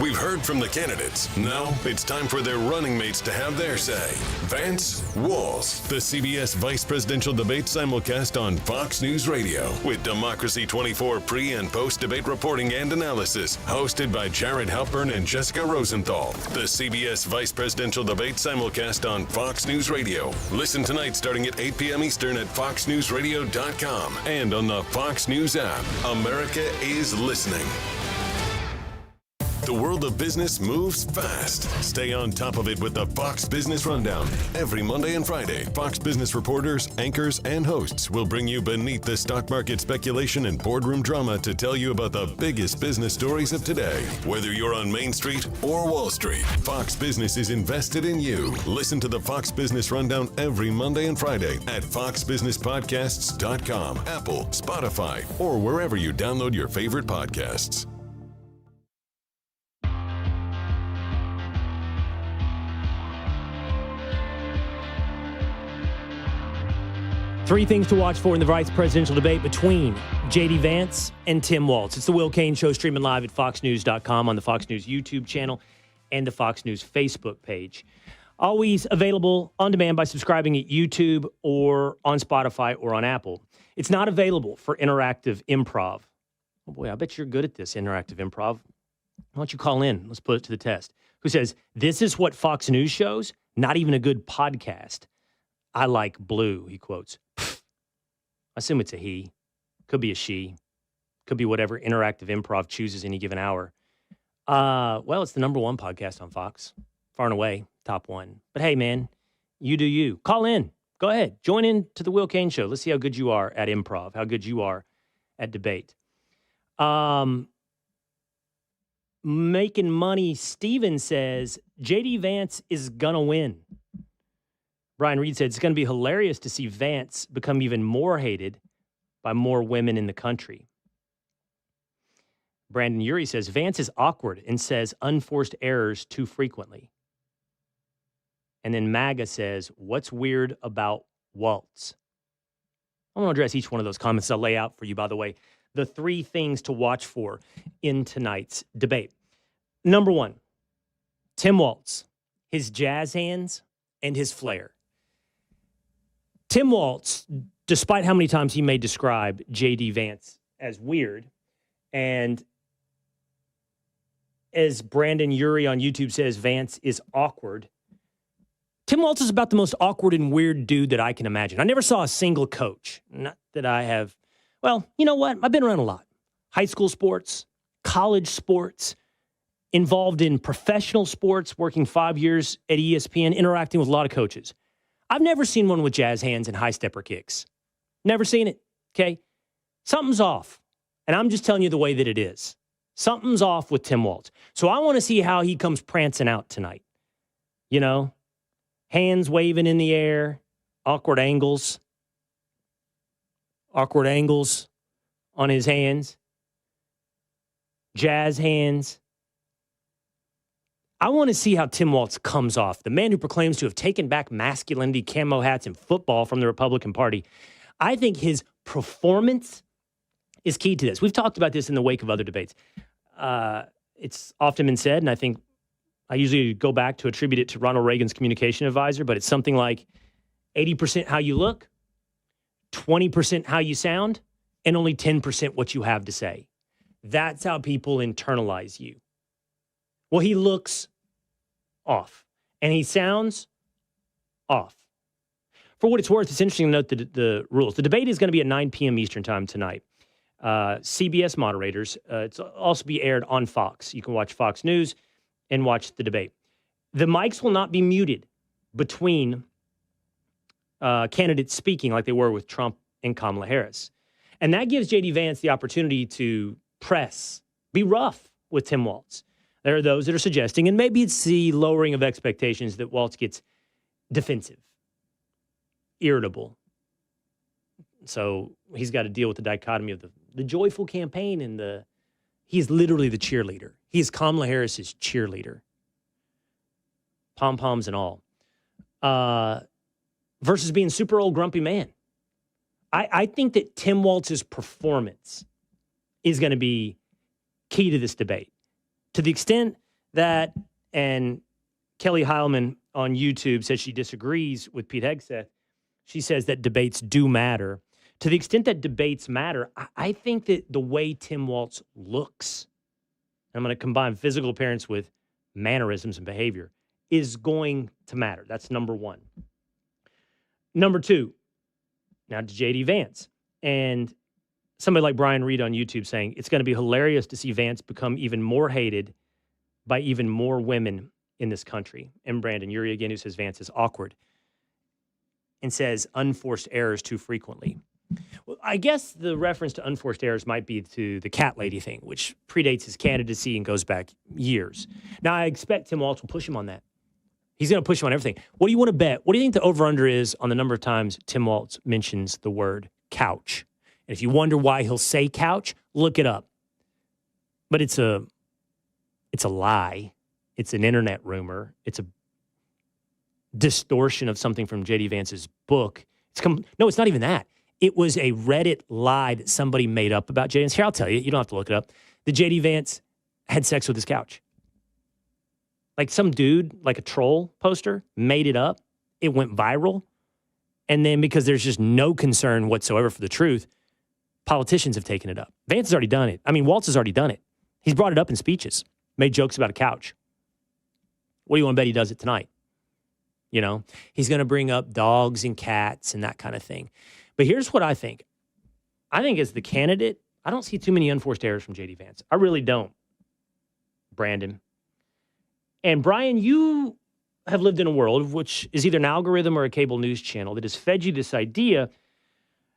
We've heard from the candidates. Now it's time for their running mates to have their say. Vance, Walz, the CBS Vice Presidential Debate simulcast on Fox News Radio with Democracy 24 pre- and post-debate reporting and analysis. Hosted by Jared Halpern and Jessica Rosenthal. The CBS Vice Presidential Debate simulcast on Fox News Radio. Listen tonight starting at 8 p.m. Eastern at foxnewsradio.com and on the Fox News app. America is listening. The world of business moves fast. Stay on top of it with the Fox Business Rundown. Every Monday and Friday, Fox Business reporters, anchors, and hosts will bring you beneath the stock market speculation and boardroom drama to tell you about the biggest business stories of today. Whether you're on Main Street or Wall Street, Fox Business is invested in you. Listen to the Fox Business Rundown every Monday and Friday at foxbusinesspodcasts.com, Apple, Spotify, or wherever you download your favorite podcasts. Three things to watch for in the vice presidential debate between J.D. Vance and Tim Walz. It's the Will Cain Show, streaming live at foxnews.com on the Fox News YouTube channel and the Fox News Facebook page. Always available on demand by subscribing at YouTube or on Spotify or on Apple. It's not available for interactive improv. Oh boy, I bet you're good at this, interactive improv. Why don't you call in? Let's put it to the test. Who says, this is what Fox News shows? Not even a good podcast. I like blue, he quotes. I assume it's a he. Could be a she. Could be whatever interactive improv chooses any given hour. Well, it's the number one podcast on Fox. Far and away, top one. But hey, man, you do you. Call in. Go ahead. Join in to the Will Cain Show. Let's see how good you are at improv, how good you are at debate. Making money, Steven says, J.D. Vance is going to win. Brian Reed said, it's going to be hilarious to see Vance become even more hated by more women in the country. Brandon Urie says, Vance is awkward and says unforced errors too frequently. And then MAGA says, what's weird about Walz? I'm going to address each one of those comments I'll lay out for you, by the way. The 3 things to watch for in tonight's debate. Number 1, Tim Walz, his jazz hands and his flair. Tim Walz, despite how many times he may describe J.D. Vance as weird, and as Brandon Urie on YouTube says, Vance is awkward, Tim Walz is about the most awkward and weird dude that I can imagine. I never saw a single coach. Not that I have. Well, you know what? I've been around a lot. High school sports, college sports, involved in professional sports, working 5 years at ESPN, interacting with a lot of coaches. I've never seen one with jazz hands and high stepper kicks. Never seen it, okay? Something's off, and I'm just telling you the way that it is. Something's off with Tim Walz. So I want to see how he comes prancing out tonight. You know, hands waving in the air, awkward angles on his hands, jazz hands. I want to see how Tim Walz comes off, the man who proclaims to have taken back masculinity, camo hats, and football from the Republican Party. I think his performance is key to this. We've talked about this in the wake of other debates. It's often been said, and I think I usually go back to attribute it to Ronald Reagan's communication advisor, but it's something like 80% how you look, 20% how you sound, and only 10% what you have to say. That's how people internalize you. Well, he looks off, and he sounds off. For what it's worth, it's interesting to note the rules. The debate is going to be at 9 p.m. Eastern time tonight. CBS moderators. It's also be aired on Fox. You can watch Fox News and watch the debate. The mics will not be muted between candidates speaking like they were with Trump and Kamala Harris. And that gives J.D. Vance the opportunity to press, be rough with Tim Walz. There are those that are suggesting, and maybe it's the lowering of expectations, that Walz gets defensive, irritable. So he's got to deal with the dichotomy of the joyful campaign and he's literally the cheerleader. He's Kamala Harris's cheerleader. Pom-poms and all. Versus being super old grumpy man. I think that Tim Walz's performance is going to be key to this debate. To the extent that, and Kelly Heilman on YouTube says she disagrees with Pete Hegseth, she says that debates do matter. To the extent that debates matter, I think that the way Tim Walz looks, I'm going to combine physical appearance with mannerisms and behavior, is going to matter. That's number 1. Number 2, now to J.D. Vance. And somebody like Brian Reed on YouTube saying, it's going to be hilarious to see Vance become even more hated by even more women in this country. And Brandon Urie again, who says Vance is awkward and says unforced errors too frequently. Well, I guess the reference to unforced errors might be to the cat lady thing, which predates his candidacy and goes back years. Now, I expect Tim Walz will push him on that. He's going to push him on everything. What do you want to bet? What do you think the over-under is on the number of times Tim Walz mentions the word couch? And if you wonder why he'll say couch, look it up. But it's a lie. It's an internet rumor. It's a distortion of something from J.D. Vance's book. No, it's not even that. It was a Reddit lie that somebody made up about J.D. Vance. Here, I'll tell you. You don't have to look it up. The J.D. Vance had sex with his couch. Like some dude, like a troll poster, made it up. It went viral. And then because there's just no concern whatsoever for the truth, politicians have taken it up. Vance has already done it. I mean, Walz has already done it. He's brought it up in speeches, made jokes about a couch. What do you want to bet he does it tonight? You know, he's going to bring up dogs and cats and that kind of thing. But here's what I think. I think as the candidate, I don't see too many unforced errors from J.D. Vance. I really don't. Brandon. And Brian, you have lived in a world which is either an algorithm or a cable news channel that has fed you this idea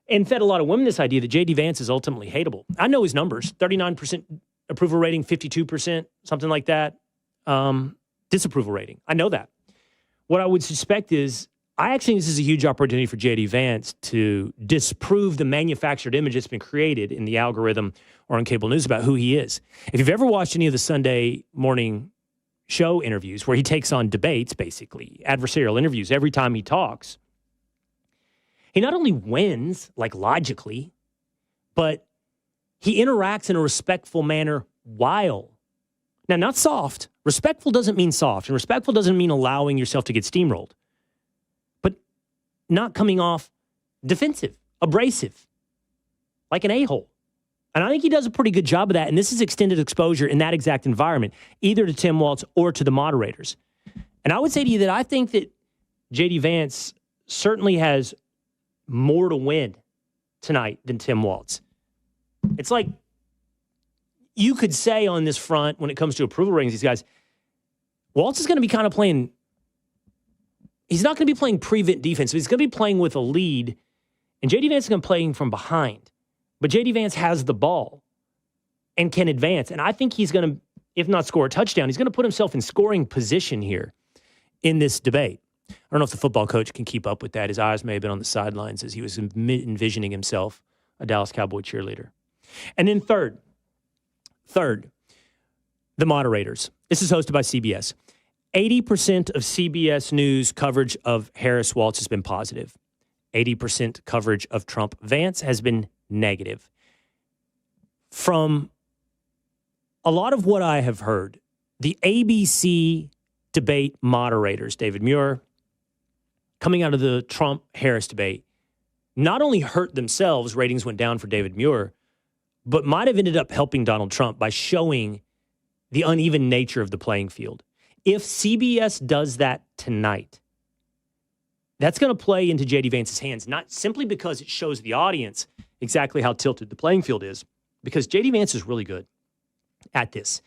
and fed a lot of women this idea that J.D. Vance is ultimately hateable. I know his numbers, 39% approval rating, 52%, something like that, disapproval rating. I know that. What I would suspect is I actually think this is a huge opportunity for J.D. Vance to disprove the manufactured image that's been created in the algorithm or on cable news about who he is. If you've ever watched any of the Sunday morning show interviews where he takes on debates, basically, adversarial interviews every time he talks, he not only wins, like logically, but he interacts in a respectful manner while. Now, not soft. Respectful doesn't mean soft, and respectful doesn't mean allowing yourself to get steamrolled. But not coming off defensive, abrasive, like an a-hole. And I think he does a pretty good job of that, and this is extended exposure in that exact environment, either to Tim Walz or to the moderators. And I would say to you that I think that J.D. Vance certainly has more to win tonight than Tim Walz. It's like you could say on this front, when it comes to approval ratings, these guys, Walz is going to be kind of playing, he's not going to be playing prevent defense, but he's going to be playing with a lead, and J.D. Vance is going to be playing from behind. But J.D. Vance has the ball and can advance, and I think he's going to, if not score a touchdown, he's going to put himself in scoring position here in this debate. I don't know if the football coach can keep up with that. His eyes may have been on the sidelines as he was envisioning himself a Dallas Cowboy cheerleader. And then third, the moderators. This is hosted by CBS. 80% of CBS News coverage of Harris Walz has been positive. 80% coverage of Trump Vance has been negative. From a lot of what I have heard, the ABC debate moderators, David Muir, coming out of the Trump-Harris debate, not only hurt themselves, ratings went down for David Muir, but might have ended up helping Donald Trump by showing the uneven nature of the playing field. If CBS does that tonight, that's going to play into J.D. Vance's hands, not simply because it shows the audience exactly how tilted the playing field is, because J.D. Vance is really good at this,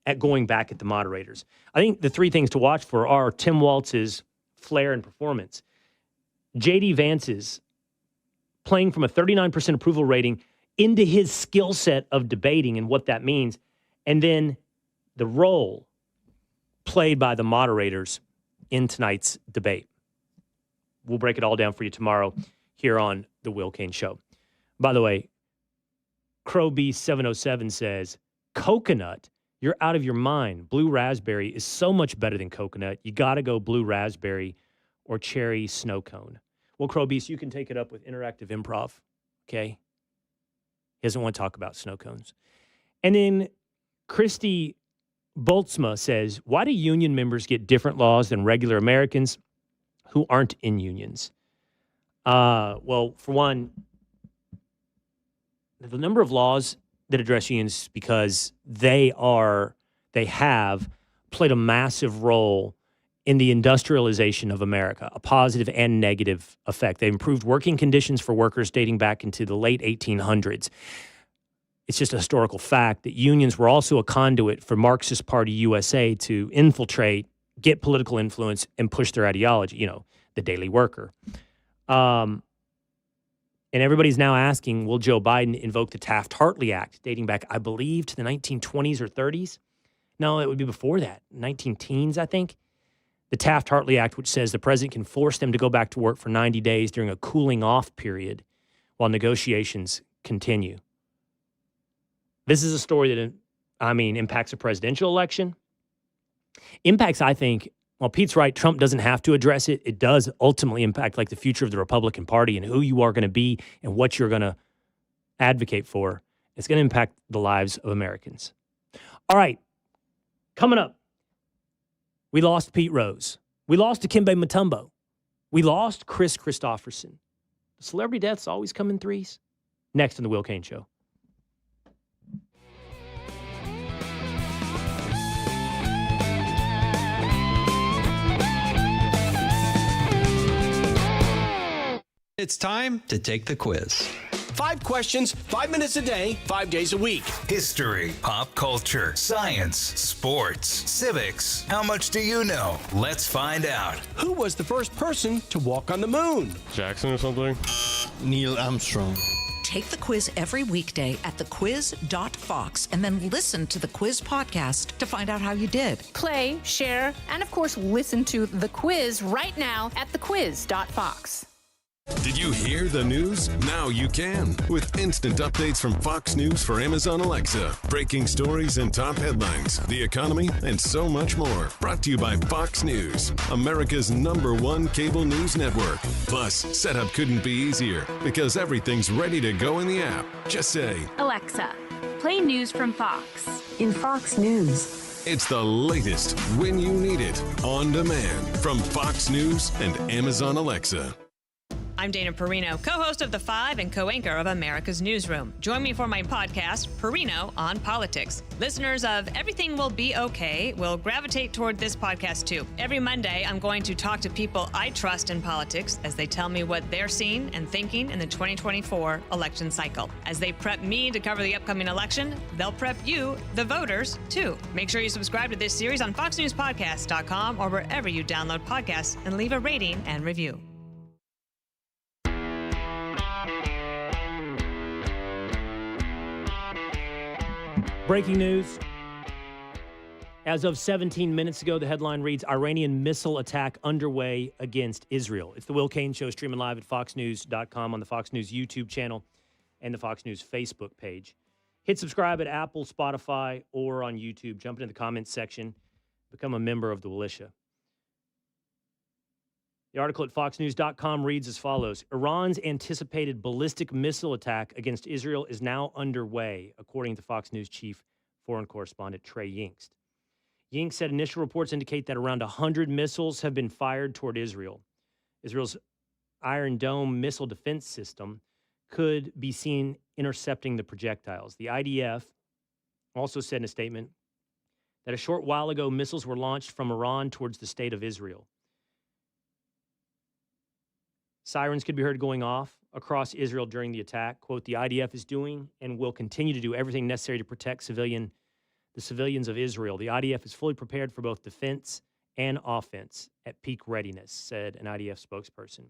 at going back at the moderators. I think the three things to watch for are Tim Walz's flair and performance, J.D. Vance's playing from a 39% approval rating into his skill set of debating and what that means, and then the role played by the moderators in tonight's debate. We'll break it all down for you tomorrow here on The Will Cain Show. By the way, CrowB707 says, coconut, you're out of your mind. Blue raspberry is so much better than coconut. You got to go blue raspberry or cherry snow cone. Well, CrowB, you can take it up with interactive improv, okay? He doesn't want to talk about snow cones. And then Christy Boltzma says, why do union members get different laws than regular Americans who aren't in unions? Well, for one, the number of laws that address unions because they have played a massive role in the industrialization of America, a positive and negative effect. They improved working conditions for workers dating back into the late 1800s. It's just a historical fact that unions were also a conduit for Marxist Party USA to infiltrate, get political influence, and push their ideology, the daily worker. And everybody's now asking, will Joe Biden invoke the Taft-Hartley Act, dating back, I believe, to the 1920s or 30s? No, it would be before that, 19-teens, I think. The Taft-Hartley Act, which says the president can force them to go back to work for 90 days during a cooling-off period while negotiations continue. This is a story that, impacts a presidential election. Impacts, I think, well, Pete's right, Trump doesn't have to address it. It does ultimately impact the future of the Republican Party and who you are going to be and what you're going to advocate for. It's going to impact the lives of Americans. All right, coming up, we lost Pete Rose. We lost Dikembe Mutombo. We lost Chris Christopherson. Celebrity deaths always come in threes. Next on The Will Cain Show. It's time to take the quiz. 5 questions, 5 minutes a day, 5 days a week. History, pop culture, science, sports, civics. How much do you know? Let's find out. Who was the first person to walk on the moon? Jackson or something? Neil Armstrong. Take the quiz every weekday at thequiz.fox and then listen to the quiz podcast to find out how you did. Play, share, and of course, listen to the quiz right now at thequiz.fox. Did you hear the news? Now you can. With instant updates from Fox News for Amazon Alexa. Breaking stories and top headlines, the economy, and so much more. Brought to you by Fox News, America's #1 cable news network. Plus, setup couldn't be easier because everything's ready to go in the app. Just say, Alexa, play news from Fox. In Fox News. It's the latest when you need it, on demand, from Fox News and Amazon Alexa. I'm Dana Perino, co-host of The Five and co-anchor of America's Newsroom. Join me for my podcast, Perino on Politics. Listeners of Everything Will Be Okay will gravitate toward this podcast too. Every Monday, I'm going to talk to people I trust in politics as they tell me what they're seeing and thinking in the 2024 election cycle. As they prep me to cover the upcoming election, they'll prep you, the voters, too. Make sure you subscribe to this series on foxnewspodcast.com or wherever you download podcasts and leave a rating and review. Breaking news. As of 17 minutes ago, the headline reads, Iranian missile attack underway against Israel. It's the Will Cain Show, streaming live at foxnews.com on the Fox News YouTube channel and the Fox News Facebook page. Hit subscribe at Apple, Spotify, or on YouTube. Jump into the comments section. Become a member of the militia. The article at foxnews.com reads as follows. Iran's anticipated ballistic missile attack against Israel is now underway, according to Fox News chief foreign correspondent Trey Yingst. Yingst said initial reports indicate that around 100 missiles have been fired toward Israel. Israel's Iron Dome missile defense system could be seen intercepting the projectiles. The IDF also said in a statement that a short while ago, missiles were launched from Iran towards the state of Israel. Sirens could be heard going off across Israel during the attack. Quote, the IDF is doing and will continue to do everything necessary to protect the civilians of Israel. The IDF is fully prepared for both defense and offense at peak readiness, said an IDF spokesperson.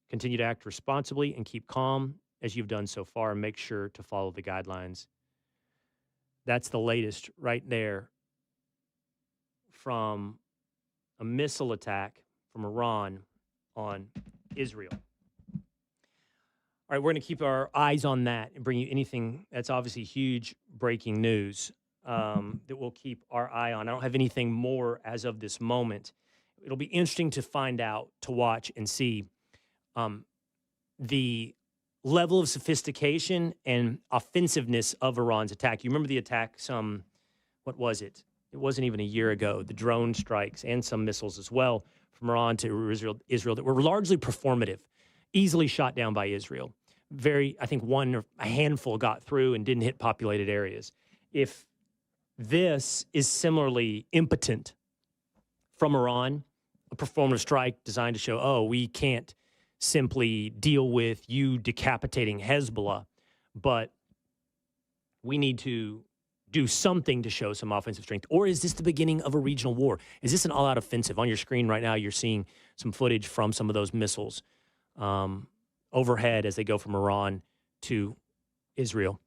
Continue to act responsibly and keep calm as you've done so far and make sure to follow the guidelines. That's the latest right there from a missile attack from Iran on Israel. All right, we're going to keep our eyes on that and bring you anything that's obviously huge breaking news that we'll keep our eye on. I don't have anything more as of this moment. It'll be interesting to find out, to watch and see the level of sophistication and offensiveness of Iran's attack. You remember the attack what was it? It wasn't even a year ago. The drone strikes and some missiles as well from Iran to Israel that were largely performative, easily shot down by Israel. I think a handful got through and didn't hit populated areas. If this is similarly impotent from Iran, a performative strike designed to show, we can't simply deal with you decapitating Hezbollah, but we need to do something to show some offensive strength? Or is this the beginning of a regional war? Is this an all-out offensive? On your screen right now, you're seeing some footage from some of those missiles overhead as they go from Iran to Israel.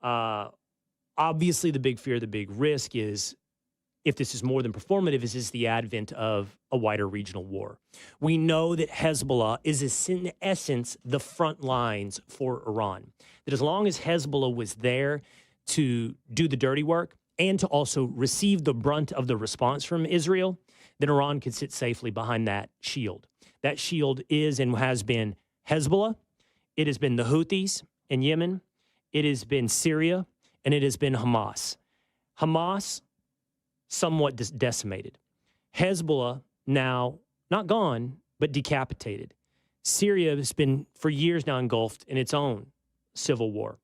Obviously, the big fear, the big risk is, if this is more than performative, is this the advent of a wider regional war? We know that Hezbollah is in essence the front lines for Iran. That as long as Hezbollah was there to do the dirty work and to also receive the brunt of the response from Israel, then Iran could sit safely behind that shield. That shield is and has been Hezbollah. It has been the Houthis in Yemen. It has been Syria, and it has been Hamas. Hamas, somewhat decimated. Hezbollah, now not gone, but decapitated. Syria has been for years now engulfed in its own civil war.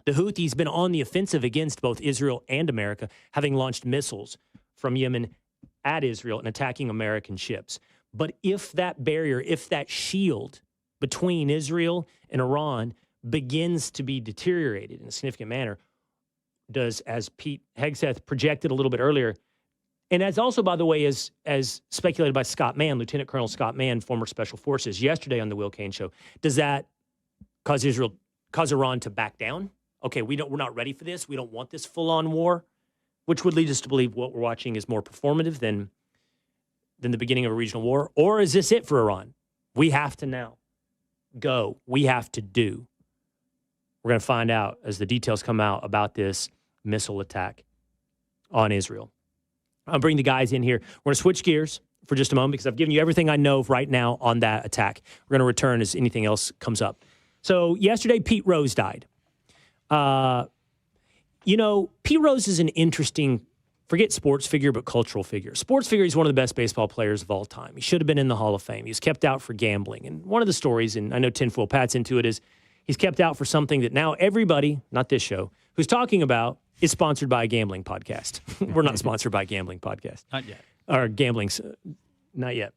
The Houthis been on the offensive against both Israel and America, having launched missiles from Yemen at Israel and attacking American ships. But if that barrier, if that shield between Israel and Iran begins to be deteriorated in a significant manner, does, as Pete Hegseth projected a little bit earlier, and as also, by the way, as speculated by Scott Mann, Lieutenant Colonel Scott Mann, former Special Forces, yesterday on the Will Cain Show, does that cause Iran to back down? Okay, we're not ready for this. We don't want this full-on war, which would lead us to believe what we're watching is more performative than the beginning of a regional war. Or is this it for Iran? We have to now go. We have to do. We're going to find out as the details come out about this missile attack on Israel. I'll bring the guys in here. We're going to switch gears for just a moment because I've given you everything I know right now on that attack. We're going to return as anything else comes up. So yesterday, Pete Rose died. Pete Rose is an interesting, forget sports figure, but cultural figure. Sports figure, he's one of the best baseball players of all time. He should have been in the Hall of Fame. He was kept out for gambling. And one of the stories, and I know Tinfoil Pat's into it, is he's kept out for something that now everybody, not this show, who's talking about is sponsored by a gambling podcast. We're not sponsored by a gambling podcast. Not yet. Or gambling, not yet.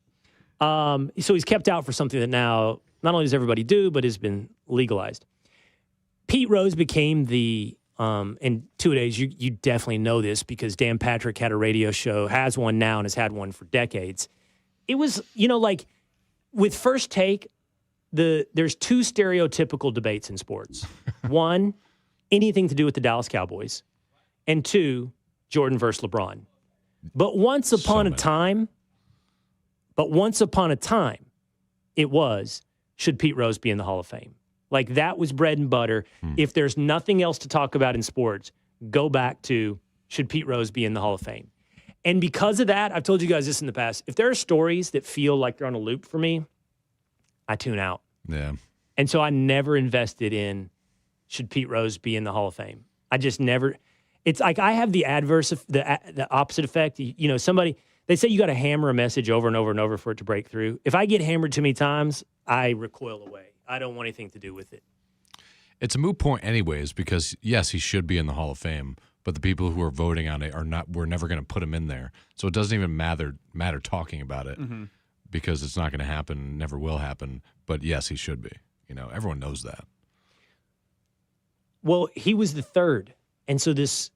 So he's kept out for something that now not only does everybody do, but has been legalized. Pete Rose became the, in 2 days, you definitely know this because Dan Patrick had a radio show, has one now and has had one for decades. It was, like with First Take, there's two stereotypical debates in sports. One, anything to do with the Dallas Cowboys. And two, Jordan versus LeBron. But once upon a time, it was, should Pete Rose be in the Hall of Fame? Like that was bread and butter. If there's nothing else to talk about in sports, go back to, should Pete Rose be in the Hall of Fame? And because of that, I've told you guys this in the past, if there are stories that feel like they're on a loop for me, I tune out. Yeah. And so I never invested in, should Pete Rose be in the Hall of Fame? I just never. It's like I have the the opposite effect. Somebody, they say you got to hammer a message over and over and over for it to break through. If I get hammered too many times, I recoil away. I don't want anything to do with it. It's a moot point anyways because, yes, he should be in the Hall of Fame, but the people who are voting on it we're never going to put him in there. So it doesn't even matter talking about it because it's not going to happen, never will happen. But, yes, he should be. Everyone knows that. Well, he was the third. And so this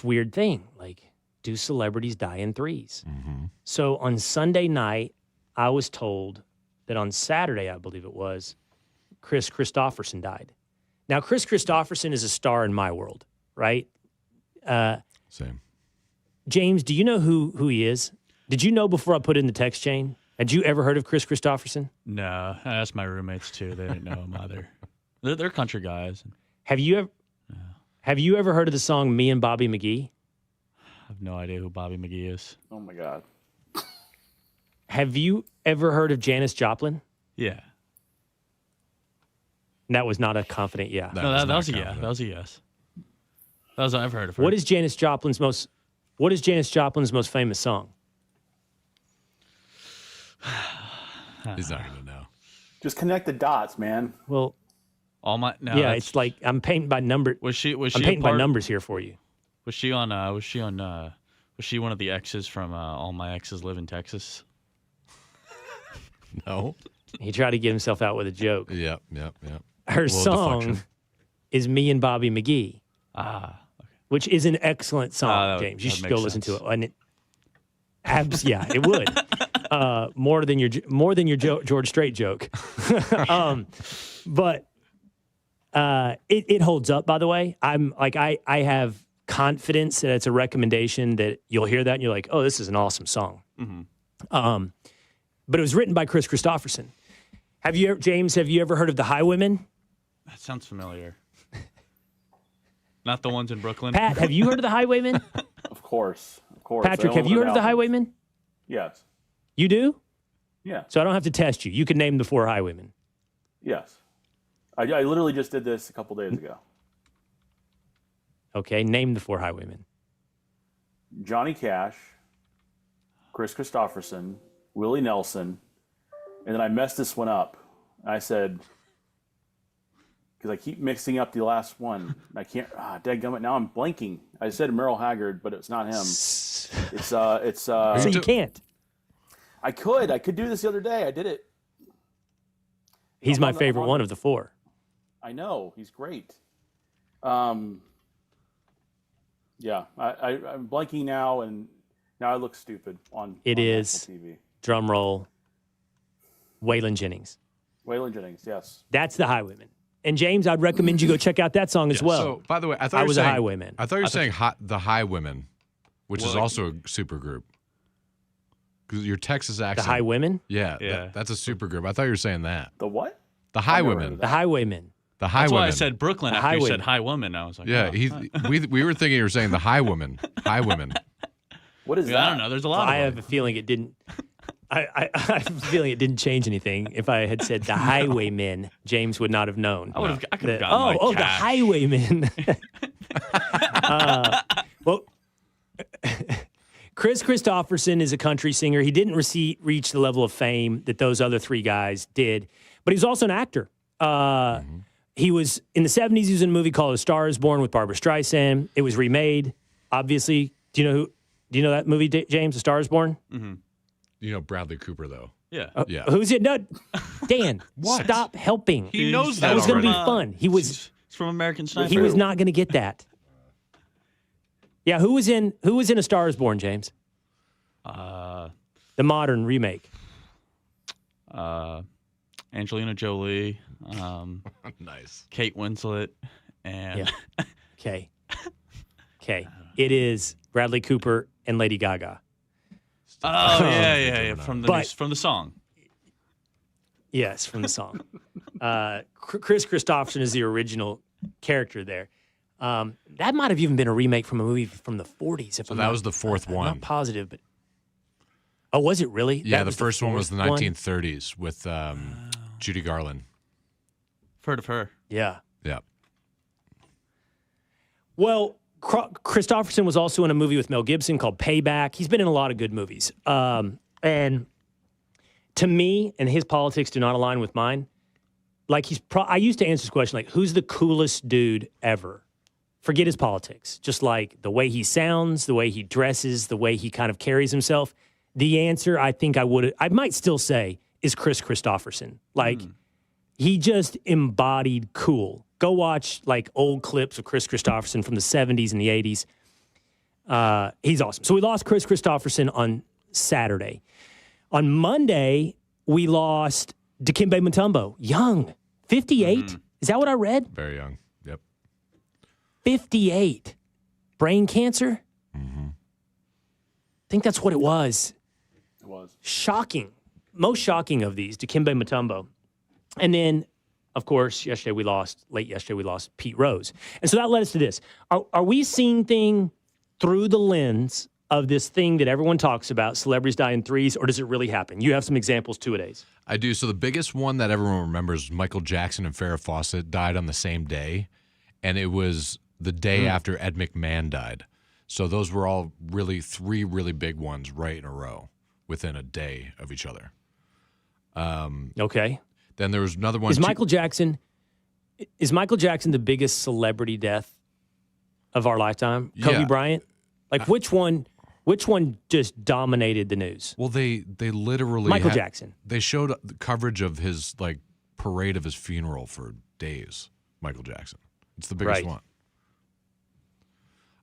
weird thing, like, do celebrities die in threes? Mm-hmm. So on Sunday night, I was told that on Saturday, I believe it was, Chris Christopherson died. Now, Chris Christopherson is a star in my world, right? Same. James, do you know who he is? Did you know before I put it in the text chain? Had you ever heard of Chris Christopherson? No, I asked my roommates too. They didn't know him either. They're country guys. Have you ever heard of the song "Me and Bobby McGee"? I have no idea who Bobby McGee is. Oh my God. Have you ever heard of Janis Joplin? Yeah. That was not a confident yeah. That was a yeah. That was a yes. That was I've heard of her. What is Janis Joplin's most famous song? He's not going to know. Just connect the dots, man. Well, yeah, it's like I'm painting by number. Was she I'm painting by numbers here for you. Was she one of the exes from All My Exes Live in Texas? No. He tried to get himself out with a joke. Yep. Her song is "Me and Bobby McGee." Okay. Which is an excellent song, James. You should go listen to it. And it would. More than your George Strait joke. But it holds up, by the way. I have confidence that it's a recommendation that you'll hear that and you're like, oh, this is an awesome song. Mm-hmm. But it was written by Chris Christopherson. James, have you ever heard of the Highwomen? That sounds familiar. Not the ones in Brooklyn. Pat, have you heard of the Highwaymen? Of course. Patrick, have you heard of the Highwaymen? Yes. You do? Yeah. So I don't have to test you. You can name the 4 Highwaymen. Yes. I literally just did this a couple days ago. Okay, name the 4 Highwaymen. Johnny Cash, Chris Christopherson, Willie Nelson, and then I messed this one up. I said, because I keep mixing up the last one. I can't, dadgummit, now I'm blanking. I said Merle Haggard, but it's not him. So you can't. I could do this the other day. I did it. He's my favorite one of the four. I know. He's great. Yeah, I'm blanking now, and now I look stupid on It on is, national TV. drum roll, Waylon Jennings. Waylon Jennings, yes. That's the Highwayman. And James, I'd recommend you go check out that song as well. So, by the way, I thought I you were was saying, a Highwayman. I thought you were saying the Highwomen, which is Well, also a super group. Because your Texas The accent. Highwomen? Yeah, Yeah. that's a super group. I thought you were saying that. The what? The I've never heard Highwomen. of The Highwaymen. The That's why I Highwomen. said Brooklyn The after you said Highwayman. High Woman. I was like, Yeah, oh, we were thinking you were saying the Highwomen. Highwomen. What is Yeah, I that? don't know. There's a lot I of have them. a feeling it didn't. I have a feeling it didn't change anything. If I had said the Highwaymen, James would not have known. I could have that- gotten the cash. Highwaymen. Well, Chris Christopherson is a country singer. He didn't reach the level of fame that those other three guys did, but he's also an actor. He was in the 70s. He was in a movie called A Star Is Born with Barbra Streisand. It was remade, obviously. Do you know that movie, James? A Star Is Born. Mm-hmm. You know Bradley Cooper, though. Yeah. Yeah. Who's it? No, Dan. What? Stop helping. He knows that. That was going to be already. fun. He was. It's from American Sniper. He was not going to get that. Yeah. Who was in A Star Is Born, James? The modern remake. Angelina Jolie. Nice. Kate Winslet. And Okay. It is Bradley Cooper and Lady Gaga. Oh yeah. From the song. Yes, from the song. Chris Christopherson is the original character there. That might have even been a remake from a movie from the 40s. So that was the fourth one. I'm not positive, but was it really? Yeah, That the was first one was the fourth one? 1930s with Judy Garland. Heard of her. Yeah. Yeah. Well, Christopherson was also in a movie with Mel Gibson called Payback. He's been in a lot of good movies. And to me, and his politics do not align with mine, like I used to answer this question, like, who's the coolest dude ever? Forget his politics. Just like the way he sounds, the way he dresses, the way he kind of carries himself. The answer I think I might still say is Chris Christopherson. Like, he just embodied cool. Go watch like old clips of Chris Christopherson from the 70s and the 80s. He's awesome. So we lost Chris Christopherson on Saturday. On Monday, we lost Dikembe Mutombo. Young. 58? Is that what I read? Very young. Yep. 58. Brain cancer? I think that's what it was. It was. Shocking. Most shocking of these, Dikembe Mutombo. And then, of course, late yesterday, we lost Pete Rose. And so that led us to this. Are we seeing things through the lens of this thing that everyone talks about, celebrities die in threes, or does it really happen? You have some examples, two-a-days. I do. So the biggest one that everyone remembers, Michael Jackson and Farrah Fawcett died on the same day, and it was the day after Ed McMahon died. So those were all three really big ones right in a row within a day of each other. Okay. Then there was another one. Is Michael Jackson the biggest celebrity death of our lifetime? Kobe Yeah. Bryant? Like which one just dominated the news? Well, they literally Michael Jackson. They showed the coverage of his parade of his funeral for days. Michael Jackson. It's the biggest Right. one.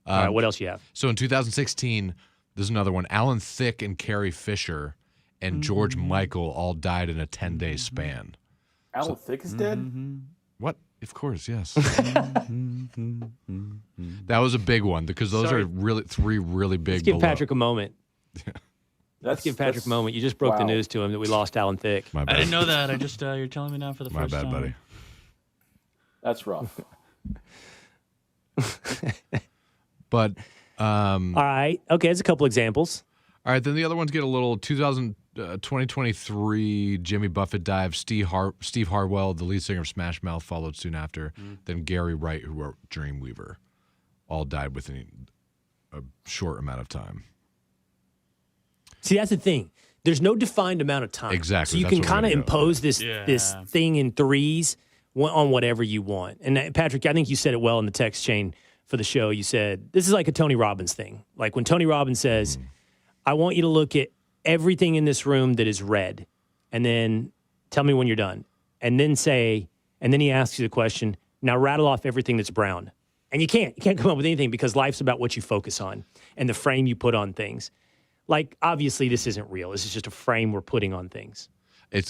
All right, what else you have? So in 2016, there's another one. Alan Thicke and Carrie Fisher and George Michael all died in a 10-day span. Alan Thicke is dead? What? Of course, yes. That was a big one because those Sorry. are three really big. Let's give Patrick a moment. Let's give Patrick that's- a moment. You just broke the wow. news to him that we lost Alan Thicke. My bad. I didn't know that. I just you're telling me now for the My first bad, time. buddy. That's rough. But all right. Okay, there's a couple examples. All right, then the other ones get a little 2023, Jimmy Buffett died. Steve Harwell, the lead singer of Smash Mouth, followed soon after. Then Gary Wright, who wrote Dreamweaver, all died within a short amount of time. See, that's the thing. There's no defined amount of time. Exactly. So you That's can what we're kind of gonna go. impose this thing in threes on whatever you want. And Patrick, I think you said it well in the text chain for the show. You said, this is like a Tony Robbins thing. Like when Tony Robbins says, I want you to look at everything in this room that is red and then tell me when you're done. and then he asks you the question, now rattle off everything that's brown. And you can't come up with anything because life's about what you focus on and the frame you put on things. Like, obviously, this isn't real. This is just a frame we're putting on things.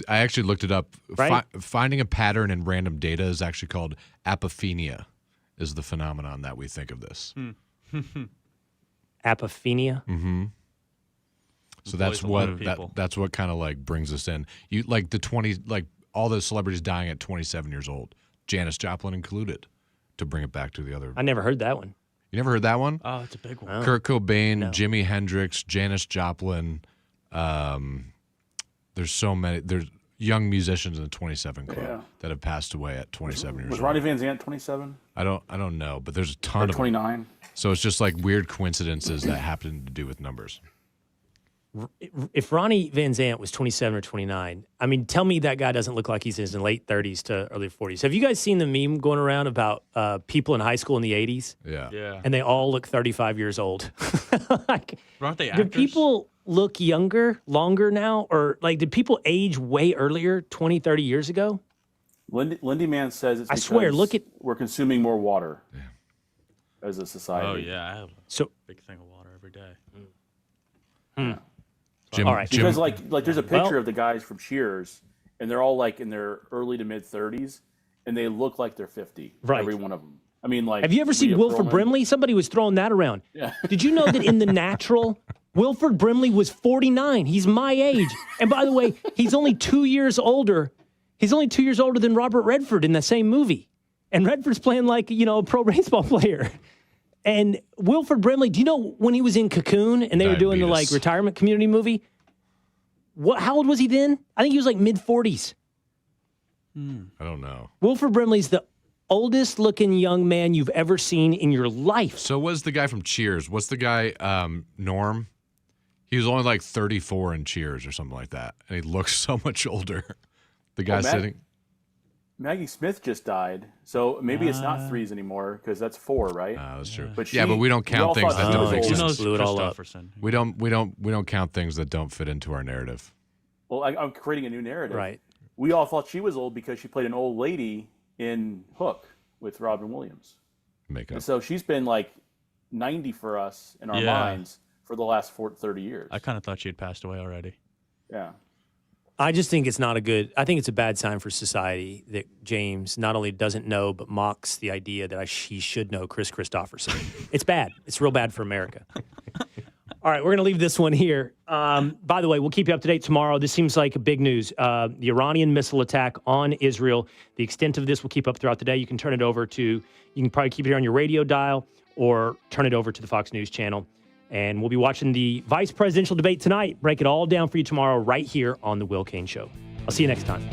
I actually looked it up. Right? Finding a pattern in random data is actually called apophenia, is the phenomenon that we think of this. Apophenia? Mm-hmm. So that's what kind of like brings us in. You like all the celebrities dying at 27 years old, Janis Joplin included, to bring it back to the other. I never heard that one. You never heard that one? Oh, it's a big one. Kurt Cobain, No. Jimi Hendrix, Janis Joplin. There's so many. There's young musicians in the 27 Club that have passed away at 27 years old. Was Ronnie Van Zant 27? I don't know, but there's a ton of 29. So it's just like weird coincidences that happen to do with numbers. If Ronnie Van Zant was 27 or 29, I mean, tell me that guy doesn't look like he's in his late 30s to early 40s. Have you guys seen the meme going around about people in high school in the 80s? Yeah. And they all look 35 years old. Aren't they Do actors? people look longer now? Or like, did people age way earlier, 20, 30 years ago? Lindy Man says it's I because swear, look at- we're consuming more water as a society. Oh, yeah. I have a big thing of water every day. All right. Because like there's a picture of the guys from Cheers, and they're all like in their early to mid 30s, and they look like they're 50. Right. Every one of them. I mean, like. Have you ever seen Rhea Wilford Perlman. Brimley? Somebody was throwing that around. Yeah. Did you know that in The Natural, Wilford Brimley was 49? He's my age. And by the way, he's only 2 years older. He's only 2 years older than Robert Redford in the same movie. And Redford's playing like, a pro baseball player. And Wilford Brimley, do you know when he was in Cocoon and they were doing the like retirement community movie? How old was he then? I think he was like mid 40s. I don't know. Wilford Brimley's the oldest looking young man you've ever seen in your life. So was the guy from Cheers? What's the guy, Norm? He was only like 34 in Cheers or something like that. And he looks so much older. The guy sitting. Maggie Smith just died, so maybe it's not threes anymore because that's 4, right? That's true. But but we don't count things that don't make sense. Blew it all up. We don't count things that don't fit into our narrative. Well, I'm creating a new narrative. Right. We all thought she was old because she played an old lady in Hook with Robin Williams. Makeup. And so she's been like 90 for us in our minds for the last 30 years. I kind of thought she had passed away already. Yeah. I just think it's not I think it's a bad sign for society that James not only doesn't know, but mocks the idea that he should know Chris Christopherson. It's bad. It's real bad for America. All right, we're going to leave this one here. By the way, we'll keep you up to date tomorrow. This seems like big news. The Iranian missile attack on Israel. The extent of this we'll keep up throughout the day. You can turn it over you can probably keep it here on your radio dial or turn it over to the Fox News channel. And we'll be watching the vice presidential debate tonight. Break it all down for you tomorrow right here on The Will Cain Show. I'll see you next time.